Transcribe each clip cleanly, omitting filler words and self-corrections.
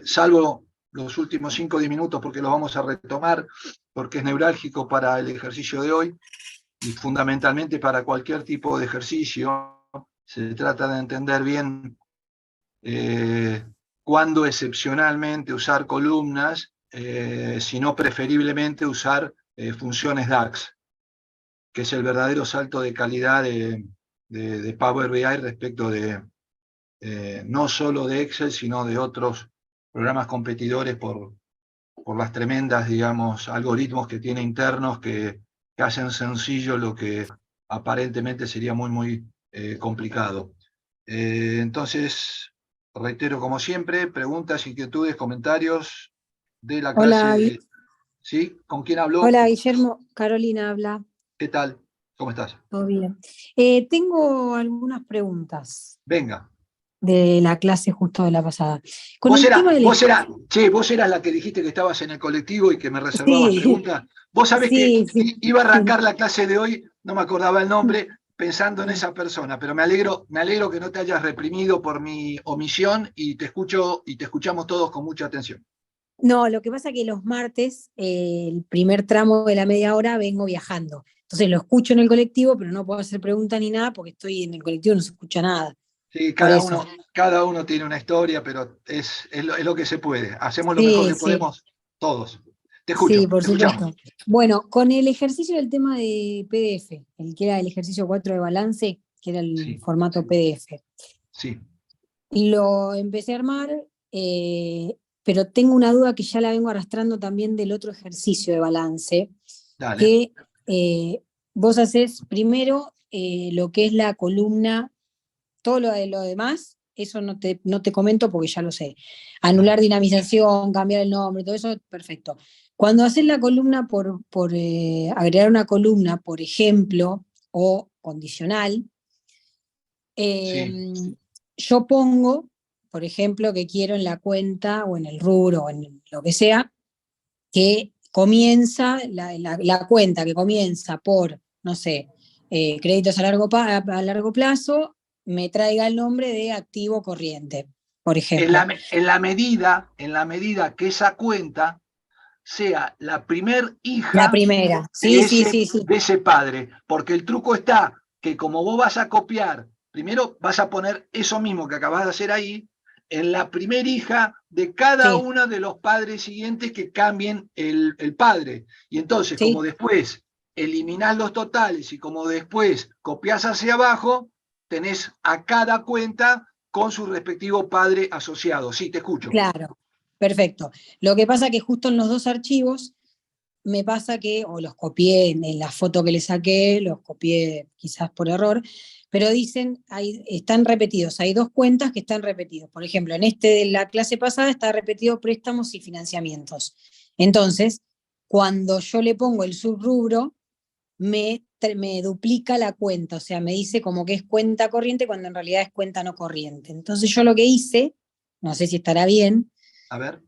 salvo los últimos 5 o 10 minutos, porque los vamos a retomar, porque es neurálgico para el ejercicio de hoy, y fundamentalmente para cualquier tipo de ejercicio. Se trata de entender bien cuándo excepcionalmente usar columnas, sino preferiblemente usar funciones DAX, que es el verdadero salto de calidad de Power BI respecto de no solo de Excel, sino de otros programas competidores por las tremendas, digamos, algoritmos que tiene internos que hacen sencillo lo que aparentemente sería muy, muy complicado. Entonces, reitero como siempre, preguntas, inquietudes, comentarios de la Hola, clase. ¿Sí? ¿Con quién habló? hola Guillermo, Carolina habla. ¿Qué tal? ¿Cómo estás? Todo bien. Tengo algunas preguntas Venga. de la clase justo de la pasada. Con Vos el tema del vos eras la que dijiste que estabas en el colectivo y que me reservabas Sí, preguntas. Vos sabés que sí, sí. iba a arrancar la clase de hoy, no me acordaba el nombre, pensando en esa persona, pero me alegro que no te hayas reprimido por mi omisión y te escucho y te escuchamos todos con mucha atención. No, lo que pasa es que los martes, el primer tramo de la media hora, vengo viajando. Entonces lo escucho en el colectivo, pero no puedo hacer preguntas ni nada porque estoy en el colectivo, no se escucha nada. Sí, Por eso. cada uno tiene una historia, pero es lo que se puede. Hacemos lo mejor Sí, que sí. podemos todos. Te Sí, escucho, por te escuchamos. supuesto. Bueno, con el ejercicio del tema de PDF, el que era el ejercicio 4 de balance, que era el Sí, formato PDF, sí, lo empecé a armar, pero tengo una duda que ya la vengo arrastrando también del otro ejercicio de balance, dale. que vos haces primero lo que es la columna, todo lo de lo demás, eso no te comento porque ya lo sé. Anular Dale. dinamización, cambiar el nombre, todo eso, perfecto. Cuando haces la columna por agregar una columna, por ejemplo, o condicional, Sí, yo pongo, por ejemplo, que quiero en la cuenta o en el rubro o en lo que sea, que comienza, la cuenta que comienza por, no sé, créditos a largo plazo, me traiga el nombre de activo corriente, por ejemplo. en la medida que esa cuenta sea la primer La hija primera, sí, sí, sí, sí. de ese padre, porque el truco está que como vos vas a copiar, primero vas a poner eso mismo que acabas de hacer ahí en la primer hija de cada Sí, uno de los padres siguientes que cambien el padre. Y entonces, como sí, después eliminás los totales y como después copias hacia abajo, tenés a cada cuenta con su respectivo padre asociado. Sí, te escucho. claro, perfecto. Lo que pasa que justo en los dos archivos me pasa que, o los copié en la foto que le saqué, los copié quizás por error, pero dicen, están repetidos, hay dos cuentas que están repetidos. Por ejemplo, en este de la clase pasada está repetido préstamos y financiamientos. Entonces, cuando yo le pongo el subrubro, me duplica la cuenta, o sea, me dice como que es cuenta corriente cuando en realidad es cuenta no corriente. Entonces yo lo que hice, no sé si estará bien, A ver.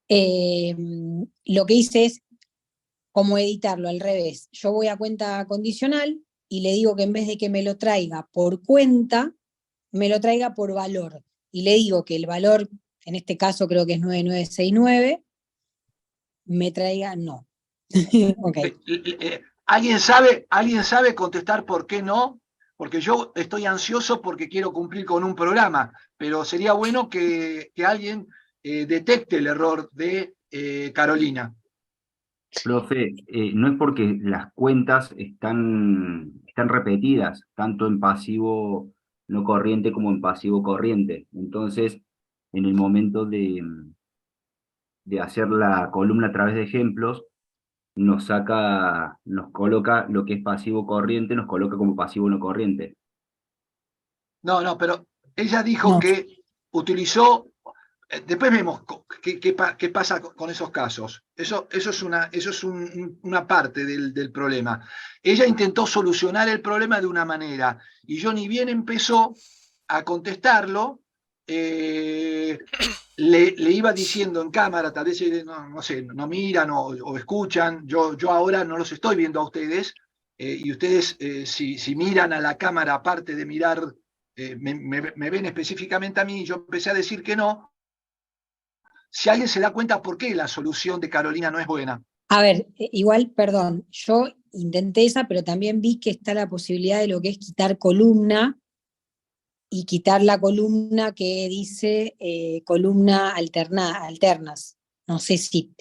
eh, lo que hice es como editarlo al revés. Yo voy a cuenta condicional y le digo que en vez de que me lo traiga por cuenta, me lo traiga por valor. Y le digo que el valor, en este caso creo que es 9969, me traiga no. Ok. ¿Alguien sabe contestar por qué no? Porque yo estoy ansioso porque quiero cumplir con un programa, pero sería bueno que alguien detecte el error de Carolina. Profe, no es porque las cuentas están repetidas, tanto en pasivo no corriente como en pasivo corriente. Entonces, en el momento de hacer la columna a través de ejemplos, nos coloca lo que es pasivo corriente, nos coloca como pasivo no corriente. No, pero ella dijo No, que utilizó. Después vemos qué pasa con esos casos. Eso es una parte del problema. Ella intentó solucionar el problema de una manera y yo ni bien empezó a contestarlo, le iba diciendo en cámara, tal vez no sé, no miran o escuchan, yo ahora no los estoy viendo a ustedes, y ustedes si miran a la cámara, aparte de mirar, me ven específicamente a mí, yo empecé a decir que no, si alguien se da cuenta por qué la solución de Carolina no es buena. A ver, igual, perdón, yo intenté esa, pero también vi que está la posibilidad de lo que es quitar columna y quitar la columna que dice columna alternas. No sé si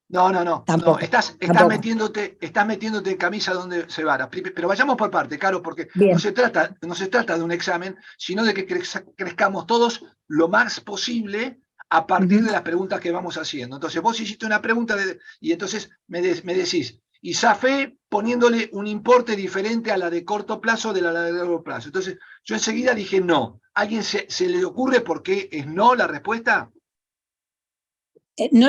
No. tampoco. Estás Tampoco. metiéndote en camisa donde se vara. Pero vayamos por parte, Caro, porque Bien. no se trata de un examen, sino de que crezcamos todos lo más posible a partir de las preguntas que vamos haciendo. Entonces, vos hiciste una pregunta y entonces me decís, y Zafé poniéndole un importe diferente a la de corto plazo de la de largo plazo. Entonces, yo enseguida dije no. ¿A alguien se le ocurre por qué es no la respuesta? No,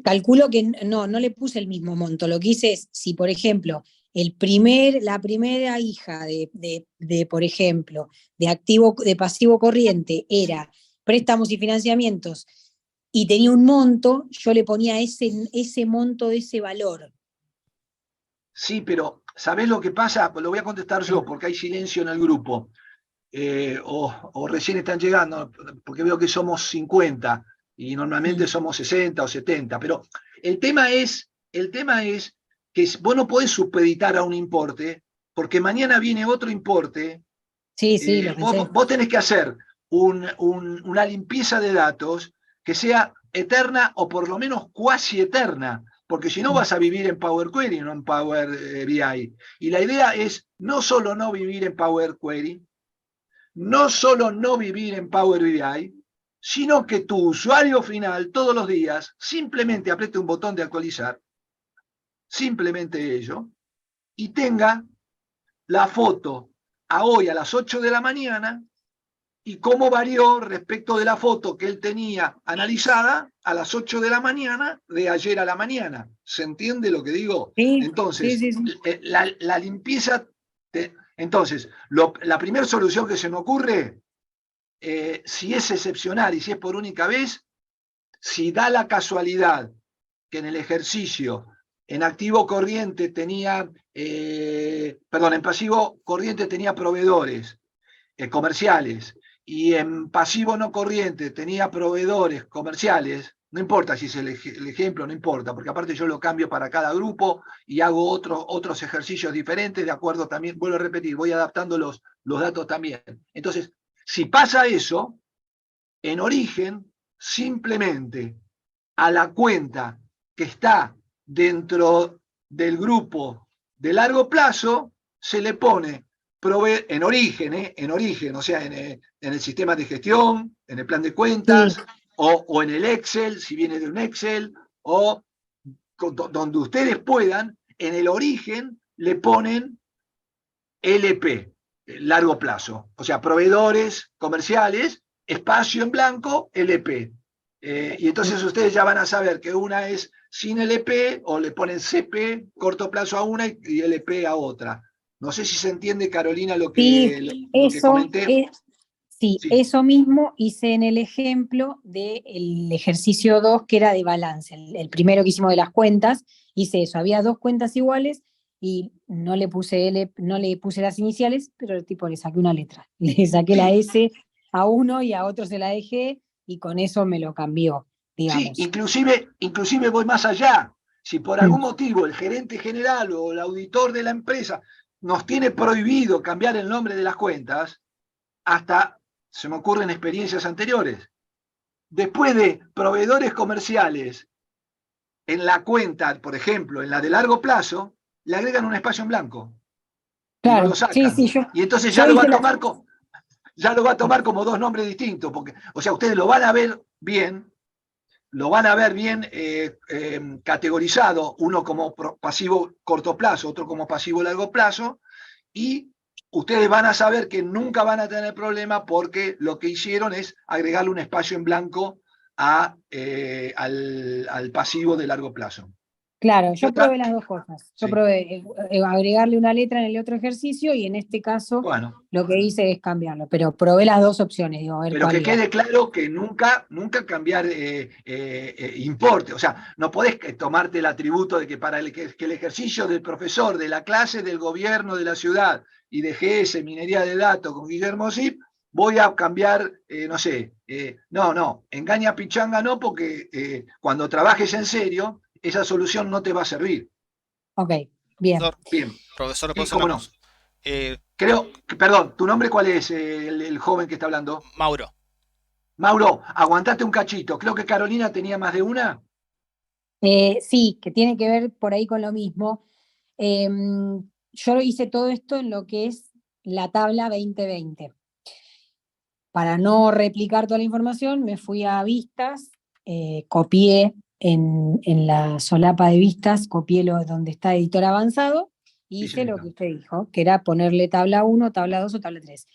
calculo que no le puse el mismo monto. Lo que hice es, si por ejemplo, la primera hija por ejemplo, de pasivo corriente era préstamos y financiamientos y tenía un monto, yo le ponía ese monto de ese valor. Sí, pero ¿sabés lo que pasa? Lo voy a contestar yo, porque hay silencio en el grupo. O recién están llegando, porque veo que somos 50 y normalmente somos 60 o 70. Pero el tema es que vos no podés supeditar a un importe, porque mañana viene otro importe. Sí, lo pensé. Vos tenés que hacer una limpieza de datos que sea eterna o por lo menos cuasi eterna, porque si no vas a vivir en Power Query, no en Power BI. Y la idea es no solo no vivir en Power Query, no solo no vivir en Power BI, sino que tu usuario final todos los días simplemente apriete un botón de actualizar, simplemente ello, y tenga la foto a hoy a las 8 de la mañana y cómo varió respecto de la foto que él tenía analizada a las 8 de la mañana de ayer a la mañana. ¿Se entiende lo que digo? Sí, Entonces, sí. la limpieza... Entonces, la primera solución que se me ocurre, si es excepcional y si es por única vez, si da la casualidad que en el ejercicio, en activo corriente tenía, en pasivo corriente tenía proveedores comerciales, y en pasivo no corriente tenía proveedores comerciales, no importa si es el ejemplo, no importa, porque aparte yo lo cambio para cada grupo y hago otros ejercicios diferentes, de acuerdo también, vuelvo a repetir, voy adaptando los datos también. Entonces, si pasa eso, en origen, simplemente a la cuenta que está dentro del grupo de largo plazo, se le pone en origen, o sea, en el sistema de gestión, en el plan de cuentas, Sí. o en el Excel, si viene de un Excel, o donde ustedes puedan, en el origen le ponen LP, largo plazo, o sea, proveedores comerciales, espacio en blanco, LP. Y entonces ustedes ya van a saber que una es sin LP o le ponen CP, corto plazo a una y LP a otra. No sé si se entiende, Carolina, lo que comenté. Sí, Sí. eso mismo hice en el ejemplo del ejercicio 2, que era de balance. El primero que hicimos de las cuentas, hice eso. Había dos cuentas iguales y no le puse las iniciales, pero tipo le saqué una letra. Le saqué la S a uno y a otro se la dejé y con eso me lo cambió, Sí, digamos. inclusive voy más allá. Si por algún motivo el gerente general o el auditor de la empresa nos tiene prohibido cambiar el nombre de las cuentas, hasta se me ocurren experiencias anteriores. Después de proveedores comerciales en la cuenta, por ejemplo, en la de largo plazo, le agregan un espacio en blanco y no lo Claro, sacan. sí, Y entonces yo ya lo va hice a tomar como dos nombres distintos, porque, o sea, ustedes lo van a ver bien, categorizado, uno como pasivo corto plazo, otro como pasivo largo plazo, y ustedes van a saber que nunca van a tener problema porque lo que hicieron es agregarle un espacio en blanco al pasivo de largo plazo. Claro, yo probé las dos cosas. Yo probé agregarle una letra en el otro ejercicio y en este caso bueno, lo que hice es cambiarlo, pero probé las dos opciones, digo, a ver pero cuál que iba. quede claro que nunca cambiar importe. O sea, no podés tomarte el atributo de que para que el ejercicio del profesor, de la clase, del gobierno de la ciudad y de GS, minería de datos con Guillermo Zip, voy a cambiar, no sé, no, engaña pichanga no, porque cuando trabajes en serio, esa solución no te va a servir. Ok, bien. Profesor, Bien, profesor, ¿le puedo sí, hacer una cómo no. cosa? Eh, Perdón, ¿tu nombre cuál es, el joven que está hablando? Mauro, Mauro, aguantate un cachito. Creo que Carolina tenía más de una. Sí, que tiene que ver por ahí con lo mismo. Yo hice todo esto en lo que es la tabla 2020. Para no replicar toda la información, me fui a vistas, copié en la solapa de vistas, copié donde está editor avanzado, y Sí, hice lo señorita. que usted dijo, que era ponerle tabla 1, tabla 2 o tabla 3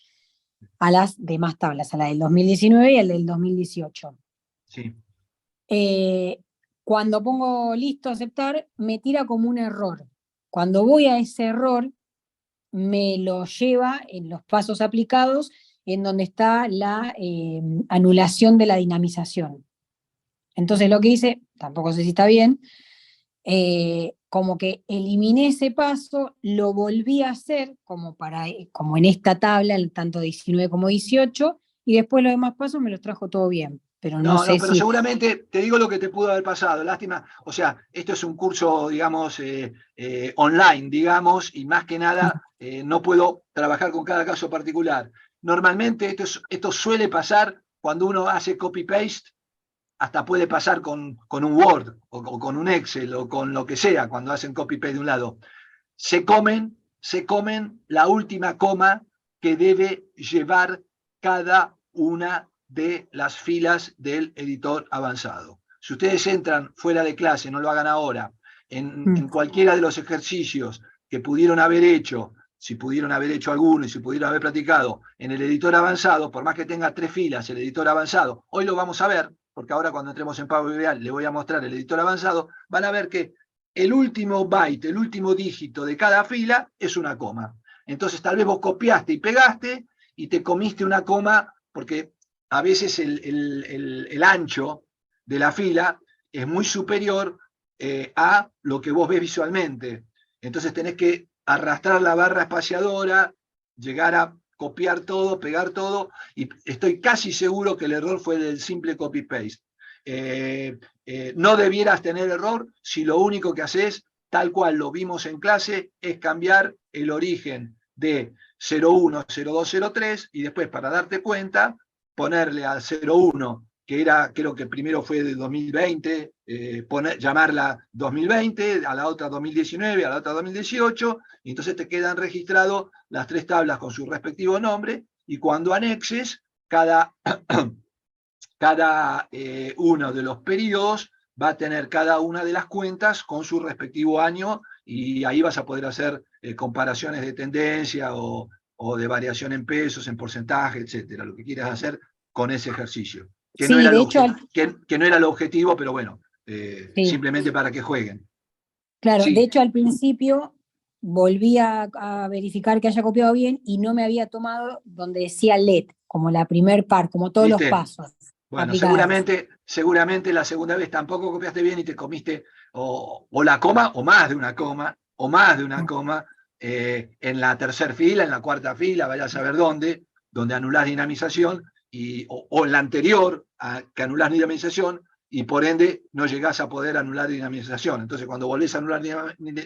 a las demás tablas, a la del 2019 y al del 2018. Sí. Eh, Cuando pongo listo, aceptar, me tira como un error. Cuando voy a ese error, me lo lleva en los pasos aplicados, en donde está la anulación de la dinamización. Entonces lo que hice, tampoco sé si está bien, como que eliminé ese paso, lo volví a hacer como en esta tabla, tanto 19 como 18, y después los demás pasos me los trajo todo bien. Pero no No, sé pero si. seguramente te digo lo que te pudo haber pasado. Lástima, o sea, esto es un curso, digamos, online, digamos, y más que nada no puedo trabajar con cada caso particular. Normalmente esto suele pasar cuando uno hace copy-paste, hasta puede pasar con un Word o con un Excel o con lo que sea cuando hacen copy-paste de un lado. Se comen la última coma que debe llevar cada una de las filas del editor avanzado. Si ustedes entran fuera de clase, no lo hagan ahora, en cualquiera de los ejercicios que pudieron haber hecho, si pudieron haber hecho alguno y si pudieron haber practicado en el editor avanzado, por más que tenga 3 filas el editor avanzado, hoy lo vamos a ver, porque ahora cuando entremos en Power BI le voy a mostrar el editor avanzado, van a ver que el último byte, el último dígito de cada fila es una coma. Entonces tal vez vos copiaste y pegaste y te comiste una coma, porque a veces el ancho de la fila es muy superior a lo que vos ves visualmente. Entonces tenés que arrastrar la barra espaciadora, llegar a copiar todo, pegar todo, y estoy casi seguro que el error fue del simple copy-paste. No debieras tener error si lo único que haces, tal cual lo vimos en clase, es cambiar el origen de 01, 02, 03 y después, para darte cuenta, ponerle al 01, que era, creo que primero fue de 2020, llamarla 2020, a la otra 2019, a la otra 2018, y entonces te quedan registrados las 3 tablas con su respectivo nombre, y cuando anexes cada uno de los periodos va a tener cada una de las cuentas con su respectivo año y ahí vas a poder hacer comparaciones de tendencia o de variación en pesos, en porcentaje, etcétera, lo que quieras hacer con ese ejercicio. Que no Sí, era de el, hecho, que no era el objetivo, pero bueno, sí, simplemente para que jueguen. claro, de Sí, hecho al principio volví a verificar que haya copiado bien y no me había tomado donde decía LED, como la primer par, como todos los ¿viste? pasos Bueno, aplicados. seguramente la segunda vez tampoco copiaste bien y te comiste o la coma o más de una coma, o más de una coma, en la tercera fila, en la cuarta fila, vaya a saber dónde, donde anulás dinamización, o en la anterior a que anulás dinamización, y por ende no llegás a poder anular dinamización. Entonces cuando volvés a anular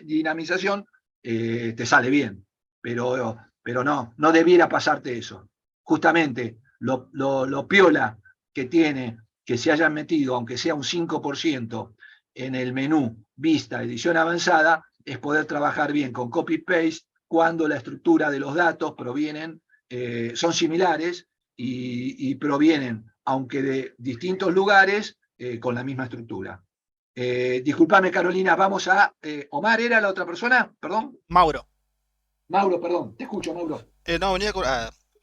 dinamización, te sale bien. Pero no debiera pasarte eso. Justamente lo piola que tiene que se hayan metido, aunque sea un 5% en el menú vista, edición avanzada, es poder trabajar bien con copy-paste cuando la estructura de los datos son similares y provienen, aunque de distintos lugares, con la misma estructura. Disculpame, Carolina, vamos a. Omar, ¿era la otra persona? Perdón. Mauro. Mauro, perdón, te escucho, Mauro. No, venía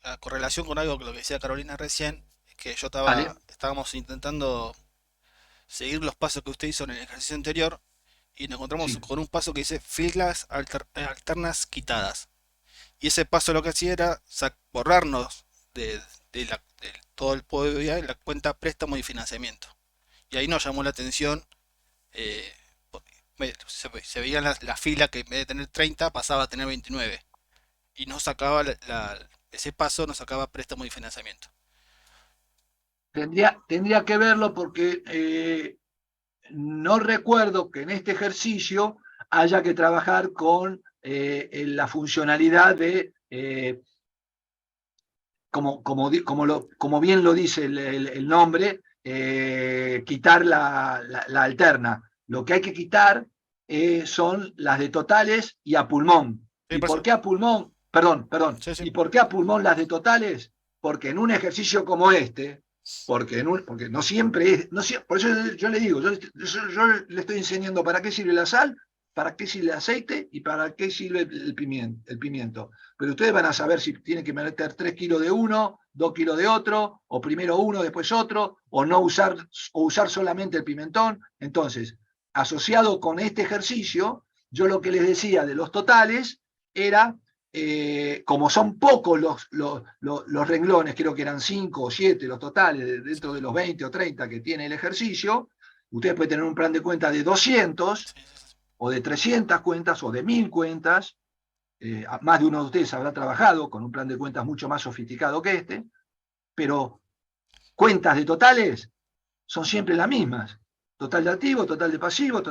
a correlación con algo que lo que decía Carolina recién, es que Dale. estábamos intentando seguir los pasos que usted hizo en el ejercicio anterior y nos encontramos Sí. con un paso que dice filas alternas quitadas. Y ese paso lo que hacía era borrarnos de todo el poder de la cuenta préstamo y financiamiento. Y ahí nos llamó la atención, eh, se veía la fila que en vez de tener 30 pasaba a tener 29. Y no sacaba ese paso nos sacaba préstamo y financiamiento. Tendría que verlo porque no recuerdo que en este ejercicio haya que trabajar con la funcionalidad de, como bien lo dice el nombre, quitar la alterna. Lo que hay que quitar son las de totales y a pulmón. Sí, ¿Y por por eso. qué a pulmón? Perdón. Sí, sí. ¿Y por qué a pulmón las de totales? Porque en un ejercicio como este, porque no siempre es, por eso yo le digo, yo le estoy enseñando para qué sirve la sal, para qué sirve el aceite y para qué sirve el pimiento. Pero ustedes van a saber si tienen que meter 3 kilos de uno, 2 kilos de otro, o primero uno, después otro, o no usar, o usar solamente el pimentón. Entonces, asociado con este ejercicio, yo lo que les decía de los totales era, como son pocos los renglones, creo que eran 5 o 7 los totales, dentro de los 20 o 30 que tiene el ejercicio, ustedes pueden tener un plan de cuenta de 200, Sí, sí, sí. o de 300 cuentas, o de 1000 cuentas. Más de uno de ustedes habrá trabajado con un plan de cuentas mucho más sofisticado que este, pero cuentas de totales son siempre las mismas. Total de activo, total de pasivo.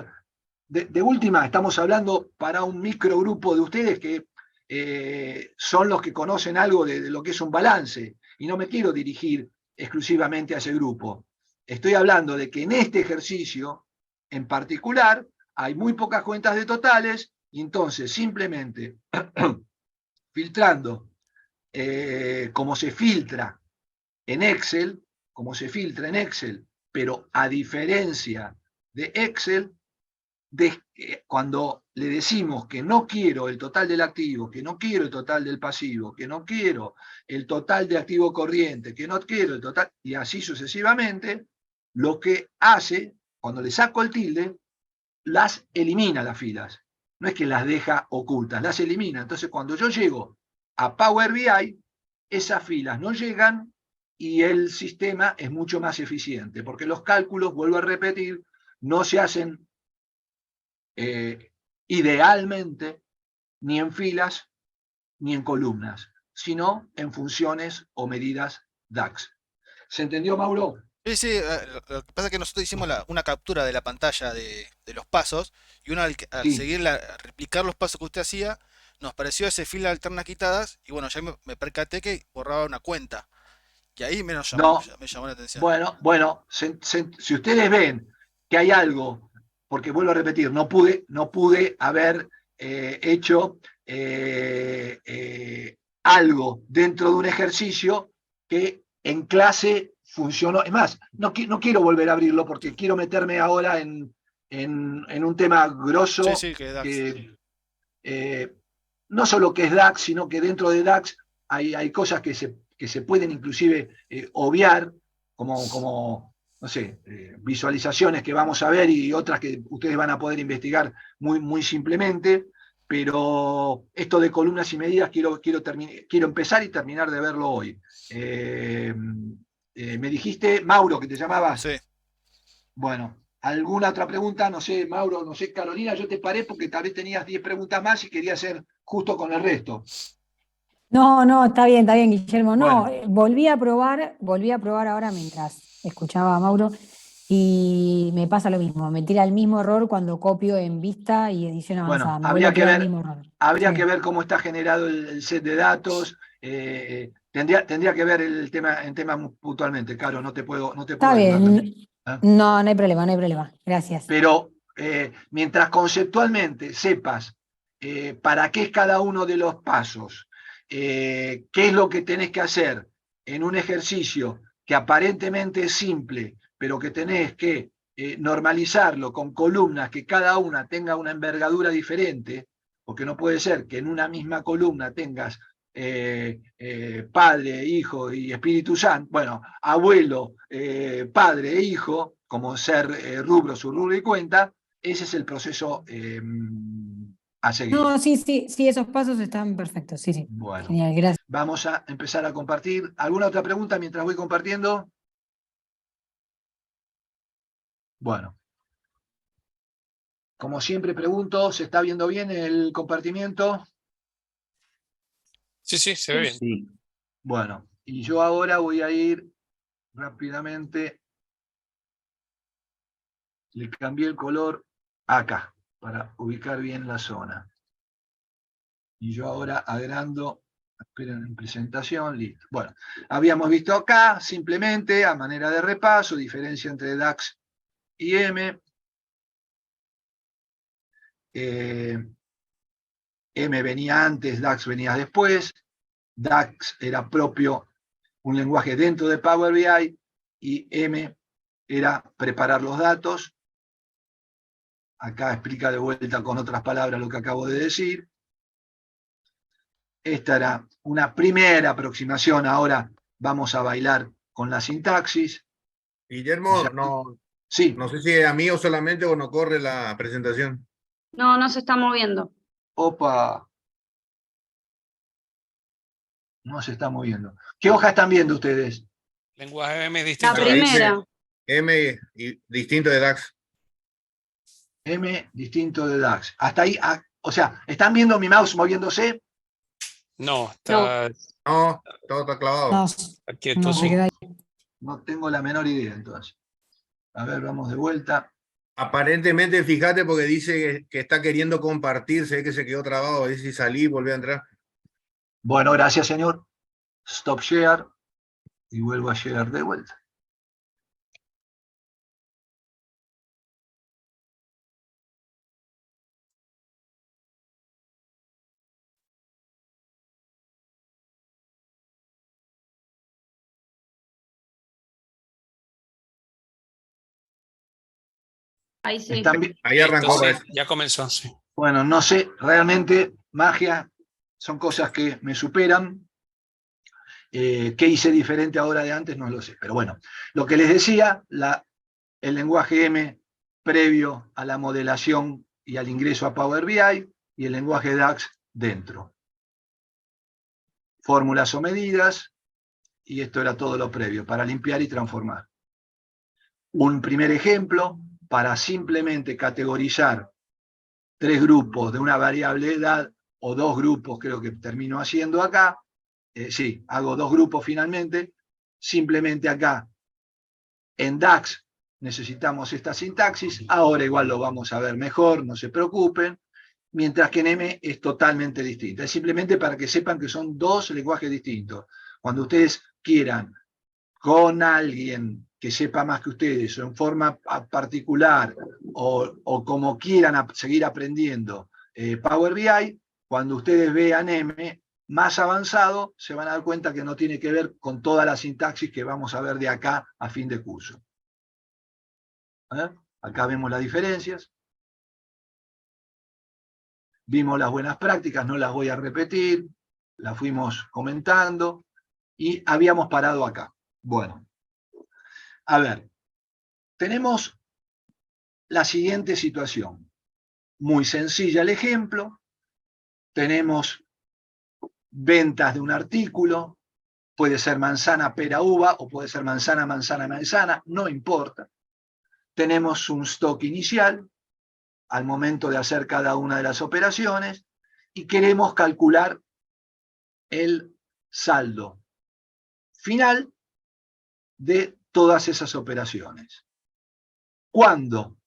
De última, estamos hablando para un microgrupo de ustedes que son los que conocen algo de lo que es un balance, y no me quiero dirigir exclusivamente a ese grupo. Estoy hablando de que en este ejercicio, en particular, hay muy pocas cuentas de totales, y entonces simplemente filtrando como se filtra en Excel, pero a diferencia de Excel, cuando le decimos que no quiero el total del activo, que no quiero el total del pasivo, que no quiero el total de activo corriente, que no quiero el total, y así sucesivamente, lo que hace, cuando le saco el tilde, las elimina las filas. No es que las deja ocultas, las elimina. Entonces, cuando yo llego a Power BI, esas filas no llegan y el sistema es mucho más eficiente, porque los cálculos, vuelvo a repetir, no se hacen idealmente ni en filas ni en columnas, sino en funciones o medidas DAX. ¿Se entendió, Mauro? Sí, sí, lo que pasa es que nosotros hicimos una captura de la pantalla de los pasos y uno al Sí. seguir replicar los pasos que usted hacía, nos pareció ese fila de alternas quitadas y bueno, ya me percaté que borraba una cuenta y ahí No. me llamó la atención. Bueno, si ustedes ven que hay algo, porque vuelvo a repetir, no pude haber hecho algo dentro de un ejercicio que en clase funcionó. Es más, no quiero volver a abrirlo porque quiero meterme ahora en un tema Sí, grosso sí, que DAX. que no solo que es DAX, sino que dentro de DAX hay cosas que se pueden inclusive obviar, como no sé, visualizaciones que vamos a ver y otras que ustedes van a poder investigar muy simplemente, pero esto de columnas y medidas quiero empezar y terminar de verlo hoy. Me dijiste, Mauro, que te llamabas. Sí. Bueno, ¿alguna otra pregunta? No sé, Mauro, no sé, Carolina, yo te paré porque tal vez tenías 10 preguntas más y quería hacer justo con el resto. No, no, está bien, Guillermo. No, Bueno, volví a probar ahora mientras escuchaba a Mauro y me pasa lo mismo, me tira el mismo error cuando copio en vista y edición avanzada, bueno, me vuelve a tirar el mismo error. habría que Sí. ver cómo está generado el set de datos. Tendría que ver el tema puntualmente, Caro, no te puedo Está ayudar bien, también. ¿Eh? no, no hay problema, no hay problema. Gracias. Pero mientras conceptualmente sepas para qué es cada uno de los pasos, qué es lo que tenés que hacer en un ejercicio que aparentemente es simple, pero que tenés que normalizarlo con columnas que cada una tenga una envergadura diferente, porque no puede ser que en una misma columna tengas Padre, Hijo y Espíritu Santo, bueno, abuelo, padre e hijo, como ser rubro, subrubro y cuenta. Ese es el proceso a seguir. No, sí, sí, sí, esos pasos están perfectos, sí, sí. Bueno, Genial, gracias. vamos a empezar a compartir. ¿Alguna otra pregunta mientras voy compartiendo? Bueno, como siempre pregunto, ¿se está viendo bien el compartimiento? Sí, sí, se ve bien. Sí, Bueno, y yo ahora voy a ir rápidamente, le cambié el color acá, para ubicar bien la zona. Y yo ahora agrando, esperen en presentación, listo. Bueno, habíamos visto acá, simplemente, a manera de repaso, diferencia entre DAX y M. M venía antes, DAX venía después. DAX era propio un lenguaje dentro de Power BI y M era preparar los datos. Acá explica de vuelta con otras palabras lo que acabo de decir. Esta era una primera aproximación, ahora vamos a bailar con la sintaxis. Guillermo, no, Sí, no sé si es a mí o solamente o no corre la presentación. No, no se está moviendo. opa, no se está moviendo. ¿Qué hoja están viendo ustedes? Lenguaje M es La distinto. primera. M y distinto de DAX. M distinto de DAX. Hasta ahí, o sea, ¿están viendo mi mouse moviéndose? No, está No, todo está clavado. No, quieto. no se queda ahí. No tengo la menor idea, entonces. A ver, vamos de vuelta. Aparentemente, fíjate, porque dice que está queriendo compartir, se ve que se quedó trabado, a ver si salí y volví a entrar. Bueno, gracias, señor. Stop share. Y vuelvo a share de vuelta. Ahí sí. Ahí arrancó. Sí, parece. ya comenzó, sí. Bueno, no sé, realmente magia son cosas que me superan. ¿Qué hice diferente ahora de antes? No lo sé. Pero bueno, lo que les decía, el lenguaje M previo a la modelación y al ingreso a Power BI y el lenguaje DAX dentro. Fórmulas o medidas, y esto era todo lo previo, para limpiar y transformar. Un primer ejemplo, para simplemente categorizar 3 grupos de una variable edad, o 2 grupos, creo que termino haciendo acá, sí, hago 2 grupos finalmente, simplemente acá, en DAX necesitamos esta sintaxis, ahora igual lo vamos a ver mejor, no se preocupen, mientras que en M es totalmente distinta. Es simplemente para que sepan que son 2 lenguajes distintos. Cuando ustedes quieran con alguien que sepa más que ustedes, o en forma particular, o como quieran seguir aprendiendo Power BI, cuando ustedes vean M más avanzado, se van a dar cuenta que no tiene que ver con toda la sintaxis que vamos a ver de acá a fin de curso. Acá vemos las diferencias. Vimos las buenas prácticas, no las voy a repetir, las fuimos comentando, y habíamos parado acá. Bueno, a ver, tenemos la siguiente situación. Muy sencilla el ejemplo. Tenemos ventas de un artículo, puede ser manzana, pera, uva, o puede ser manzana, manzana, manzana, no importa. Tenemos un stock inicial al momento de hacer cada una de las operaciones y queremos calcular el saldo final de todas esas operaciones. Cuando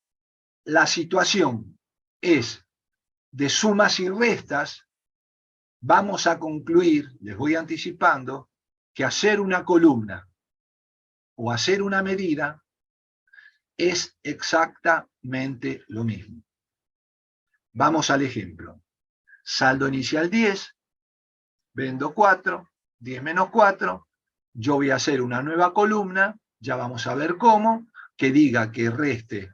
la situación es de sumas y restas, vamos a concluir, les voy anticipando, que hacer una columna o hacer una medida es exactamente lo mismo. Vamos al ejemplo. Saldo inicial 10, vendo 4, 10 menos 4, yo voy a hacer una nueva columna, ya vamos a ver cómo, que diga que reste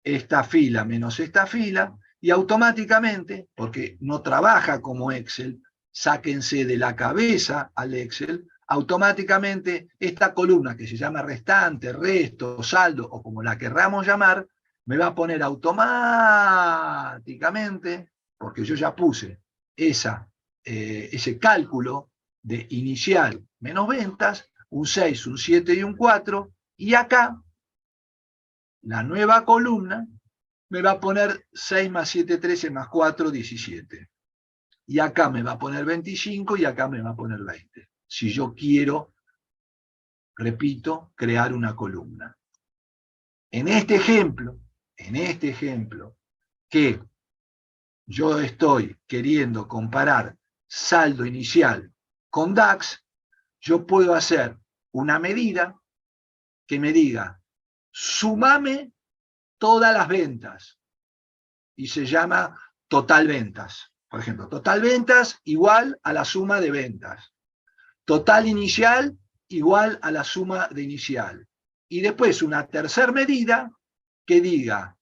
esta fila menos esta fila, y automáticamente, porque no trabaja como Excel, sáquense de la cabeza al Excel, automáticamente esta columna que se llama restante, resto, saldo, o como la querramos llamar, me va a poner automáticamente, porque yo ya puse ese cálculo de inicial menos ventas, un 6, un 7 y un 4, y acá la nueva columna me va a poner 6 más 7, 13 más 4, 17. Y acá me va a poner 25 y acá me va a poner 20. si yo quiero, repito, crear una columna. En este ejemplo, que yo estoy queriendo comparar saldo inicial con DAX, yo puedo hacer una medida que me diga, sumame todas las ventas, y se llama total ventas. Por ejemplo, total ventas igual a la suma de ventas. Total inicial igual a la suma de inicial. Y después una tercera medida que diga,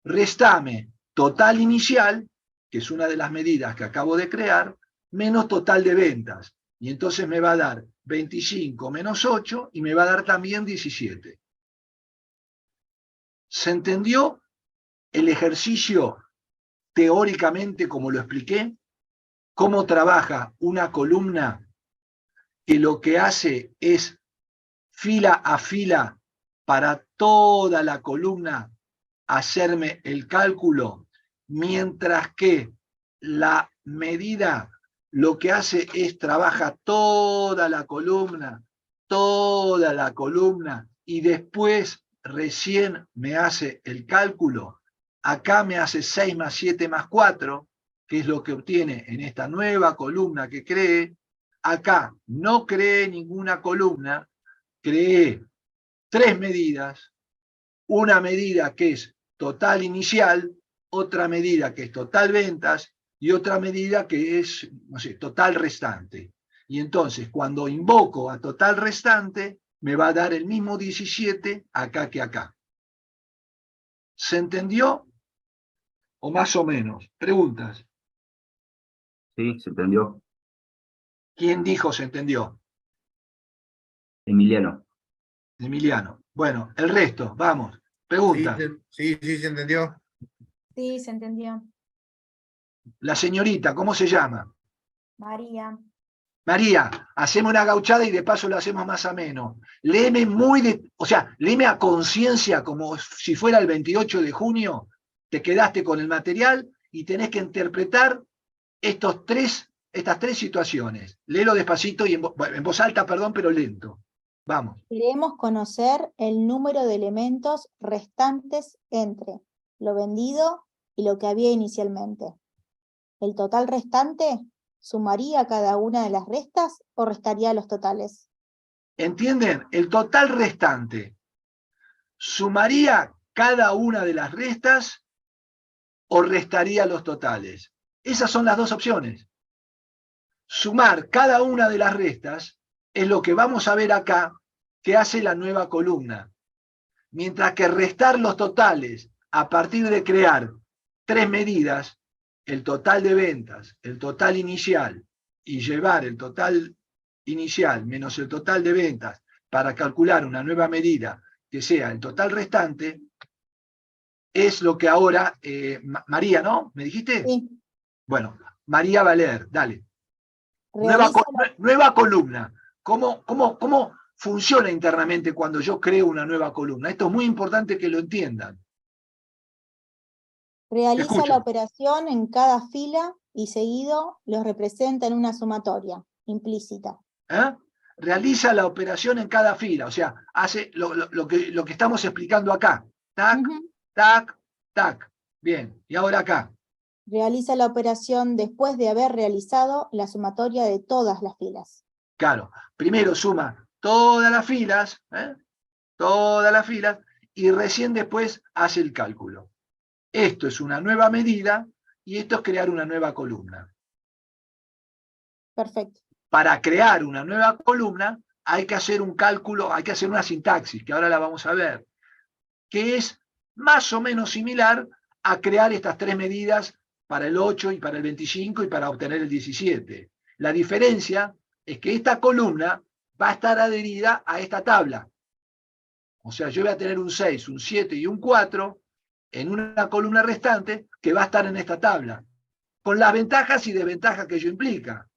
restame total inicial, que es una de las medidas que acabo de crear, menos total de ventas. Y entonces me va a dar 25 menos 8 y me va a dar también 17. ¿Se entendió el ejercicio teóricamente como lo expliqué? ¿Cómo trabaja una columna que lo que hace es fila a fila para toda la columna hacerme el cálculo, mientras que la medida lo que hace es trabaja toda la columna, y después recién me hace el cálculo? Acá me hace 6 más 7 más 4, que es lo que obtiene en esta nueva columna que creé. Acá no creé ninguna columna, creé 3 medidas, una medida que es total inicial, otra medida que es total ventas y otra medida que es, no sé, total restante. Y entonces cuando invoco a total restante me va a dar el mismo 17 acá que acá. ¿Se entendió? ¿O más o menos? ¿Preguntas? Sí, se entendió. ¿Quién dijo se entendió? Emiliano. Emiliano. Bueno, el resto, vamos. Sí, Pregunta. sí, se entendió. Sí, se entendió. La señorita, ¿cómo se llama? María. María, hacemos una gauchada y de paso lo hacemos más ameno. Léeme léeme a conciencia como si fuera el 28 de junio, te quedaste con el material y tenés que interpretar estas tres situaciones. Léelo despacito y en voz alta, perdón, pero lento. Vamos. Queremos conocer el número de elementos restantes entre lo vendido y lo que había inicialmente. ¿El total restante sumaría cada una de las restas o restaría los totales? ¿Entienden? El total restante sumaría cada una de las restas o restaría los totales. Esas son las dos opciones. Sumar cada una de las restas es lo que vamos a ver acá que hace la nueva columna. Mientras que restar los totales a partir de crear 3 medidas, el total de ventas, el total inicial, y llevar el total inicial menos el total de ventas para calcular una nueva medida que sea el total restante, es lo que ahora, María, ¿no? ¿Me dijiste? Sí. Bueno, María va a leer, dale. Realiza Nueva columna. ¿Cómo funciona internamente cuando yo creo una nueva columna? Esto es muy importante que lo entiendan. Realiza la operación en cada fila y seguido los representa en una sumatoria implícita. ¿Eh? Realiza la operación en cada fila, o sea, hace lo que estamos explicando acá. Tac, tac, tac. Bien, y ahora acá. Realiza la operación después de haber realizado la sumatoria de todas las filas. Claro, primero suma todas las filas, y recién después hace el cálculo. Esto es una nueva medida y esto es crear una nueva columna. Perfecto. Para crear una nueva columna hay que hacer un cálculo, hay que hacer una sintaxis, que ahora la vamos a ver, que es más o menos similar a crear estas 3 medidas para el 8 y para el 25 y para obtener el 17. La diferencia es que esta columna va a estar adherida a esta tabla. O sea, yo voy a tener un 6, un 7 y un 4 en una columna restante que va a estar en esta tabla, con las ventajas y desventajas que ello implica.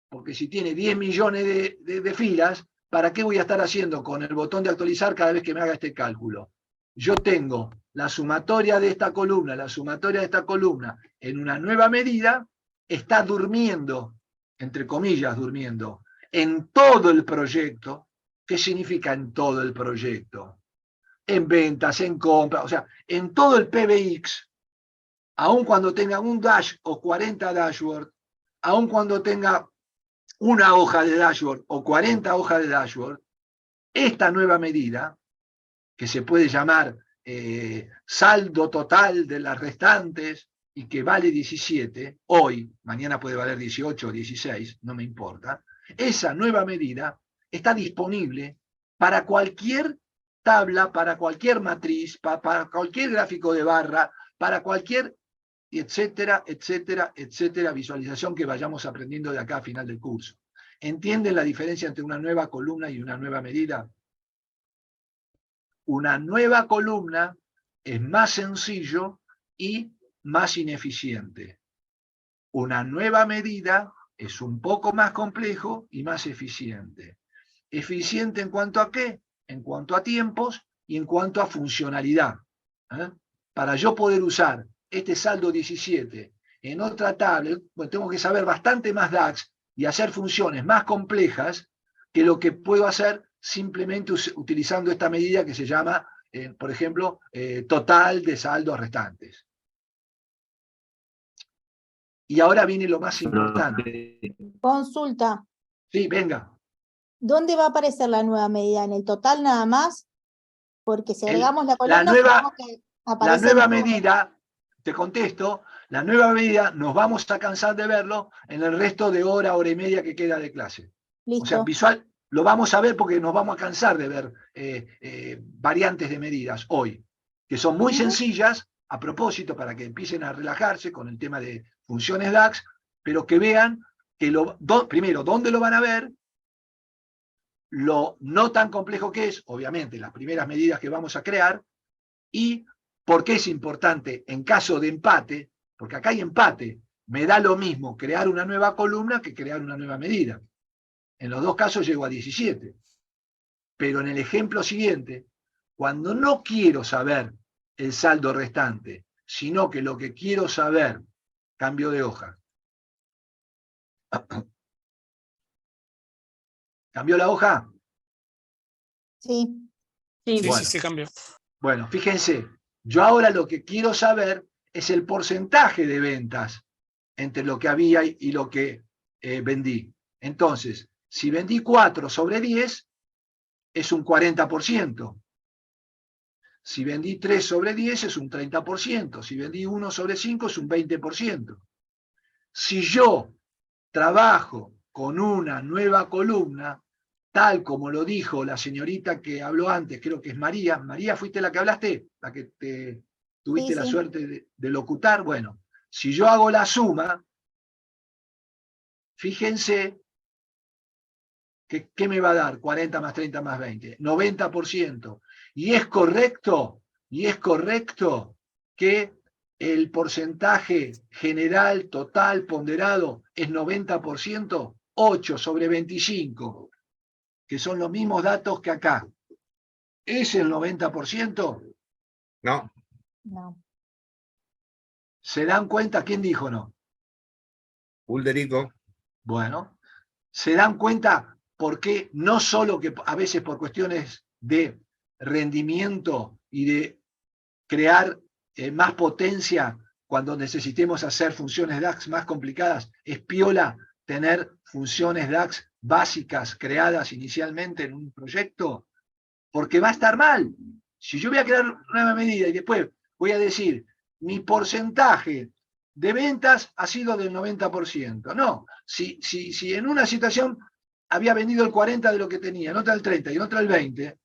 Porque si tiene 10 millones de filas, ¿para qué voy a estar haciendo con el botón de actualizar cada vez que me haga este cálculo? Yo tengo la sumatoria de esta columna, la sumatoria de esta columna en una nueva medida, está durmiendo, entre comillas durmiendo, en todo el proyecto. ¿Qué significa en todo el proyecto? En ventas, en compra, o sea, en todo el PBX, aun cuando tenga un dash o 40 dashboard, aun cuando tenga una hoja de dashboard o 40 hojas de dashboard, esta nueva medida, que se puede llamar saldo total de las restantes y que vale 17, hoy, mañana puede valer 18 o 16, no me importa, esa nueva medida está disponible para cualquier tabla, para cualquier matriz, para cualquier gráfico de barra, para cualquier, etcétera, etcétera, etcétera, visualización que vayamos aprendiendo de acá a final del curso. ¿Entienden la diferencia entre una nueva columna y una nueva medida? Una nueva columna es más sencillo y más ineficiente. Una nueva medida es un poco más complejo y más eficiente. ¿Eficiente en cuanto a qué? En cuanto a tiempos y en cuanto a funcionalidad. Para yo poder usar este saldo 17 en otra tabla, pues tengo que saber bastante más DAX y hacer funciones más complejas que lo que puedo hacer simplemente utilizando esta medida que se llama, por ejemplo, total de saldos restantes. Y ahora viene lo más importante. Consulta. Sí, venga. ¿Dónde va a aparecer la nueva medida? ¿En el total nada más? Porque si agregamos la columna, la nueva tenemos que aparecer en todo. medida, te contesto, la nueva medida nos vamos a cansar de verlo en el resto de hora, hora y media que queda de clase. Listo. O sea, visual, lo vamos a ver porque nos vamos a cansar de ver variantes de medidas hoy, que son muy sencillas, a propósito, para que empiecen a relajarse con el tema de funciones DAX, pero que vean que primero, ¿dónde lo van a ver? Lo no tan complejo que es, obviamente, las primeras medidas que vamos a crear, y por qué es importante en caso de empate, porque acá hay empate, me da lo mismo crear una nueva columna que crear una nueva medida. En los dos casos llego a 17. Pero en el ejemplo siguiente, cuando no quiero saber el saldo restante, sino que lo que quiero saber, cambio de hoja. ¿Cambió la hoja? Sí. Sí. Sí, Bueno. sí, cambió. Bueno, fíjense, yo ahora lo que quiero saber es el porcentaje de ventas entre lo que había y lo que vendí. Entonces, si vendí 4 sobre 10, es un 40%. Si vendí 3 sobre 10, es un 30%. Si vendí 1 sobre 5, es un 20%. Si yo trabajo con una nueva columna, tal como lo dijo la señorita que habló antes, creo que es María. María, ¿fuiste la que hablaste? La que tuviste Sí, la sí. suerte de locutar. Bueno, si yo hago la suma, fíjense que ¿qué me va a dar? 40 más 30 más 20, 90%. Y es correcto que el porcentaje general, total, ponderado, es 90%, 8 sobre 25, que son los mismos datos que acá. ¿Es el 90%? No. No. ¿Se dan cuenta? ¿Quién dijo no? Ulderico. Bueno, se dan cuenta porque no solo que a veces por cuestiones de rendimiento y de crear más potencia cuando necesitemos hacer funciones DAX más complicadas, es piola tener funciones DAX básicas creadas inicialmente en un proyecto, porque va a estar mal. Si yo voy a crear una nueva medida y después voy a decir, mi porcentaje de ventas ha sido del 90%. No, si en una situación había vendido el 40% de lo que tenía, en otra el 30% y en otra el 20%,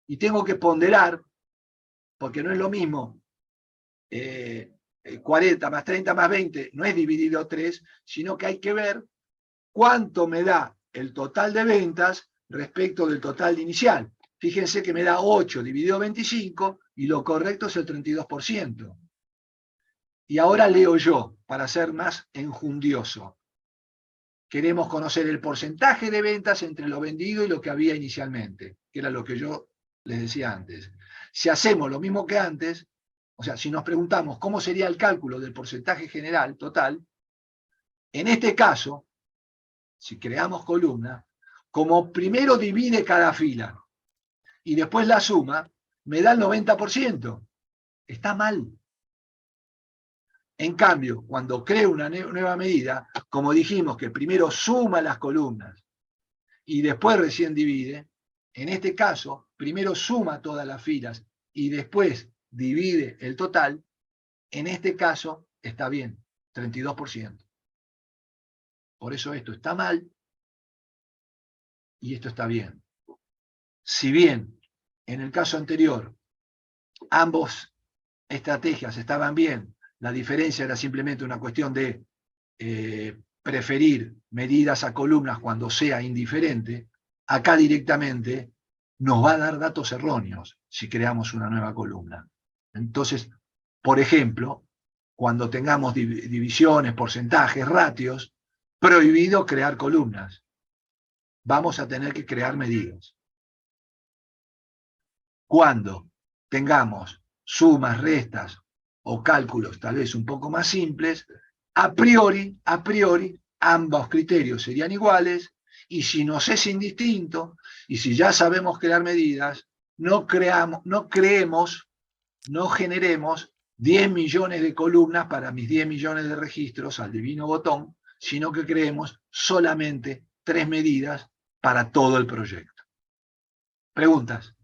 y tengo que ponderar, porque no es lo mismo, 40 más 30 más 20 no es dividido 3, sino que hay que ver cuánto me da el total de ventas respecto del total inicial. Fíjense que me da 8 dividido 25 y lo correcto es el 32%. Y ahora leo yo, para ser más enjundioso. Queremos conocer el porcentaje de ventas entre lo vendido y lo que había inicialmente, que era lo que yo les decía antes. Si hacemos lo mismo que antes, o sea, si nos preguntamos cómo sería el cálculo del porcentaje general total, en este caso, si creamos columna, como primero divide cada fila y después la suma, me da el 90%. Está mal. En cambio, cuando creo una nueva medida, como dijimos que primero suma las columnas y después recién divide, en este caso, primero suma todas las filas y después divide el total, en este caso está bien, 32%. Por eso esto está mal y esto está bien. Si bien en el caso anterior ambos estrategias estaban bien, la diferencia era simplemente una cuestión de preferir medidas a columnas cuando sea indiferente, acá directamente nos va a dar datos erróneos si creamos una nueva columna. Entonces, por ejemplo, cuando tengamos divisiones, porcentajes, ratios, prohibido crear columnas. Vamos a tener que crear medidas. Cuando tengamos sumas, restas o cálculos tal vez un poco más simples, a priori, ambos criterios serían iguales, y si nos es indistinto, y si ya sabemos crear medidas, no generemos 10 millones de columnas para mis 10 millones de registros al divino botón, sino que creemos solamente 3 medidas para todo el proyecto. ¿Preguntas?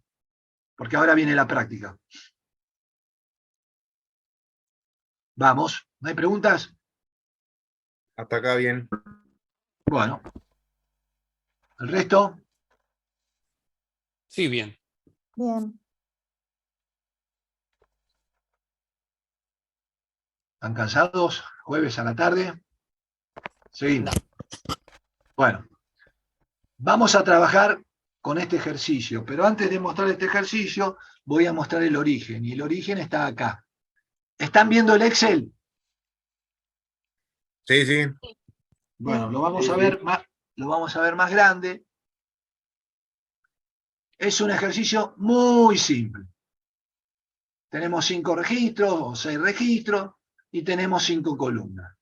Porque ahora viene la práctica. Vamos, ¿no hay preguntas? Hasta acá bien. Bueno. ¿El resto? Sí, bien. Bien. ¿Están cansados? ¿Jueves a la tarde? Seguimos. Bueno, vamos a trabajar con este ejercicio, pero antes de mostrar este ejercicio, voy a mostrar el origen, y el origen está acá. ¿Están viendo el Excel? Sí, sí. Bueno, lo vamos a ver más grande. Es un ejercicio muy simple. Tenemos 5 registros o 6 registros y tenemos 5 columnas.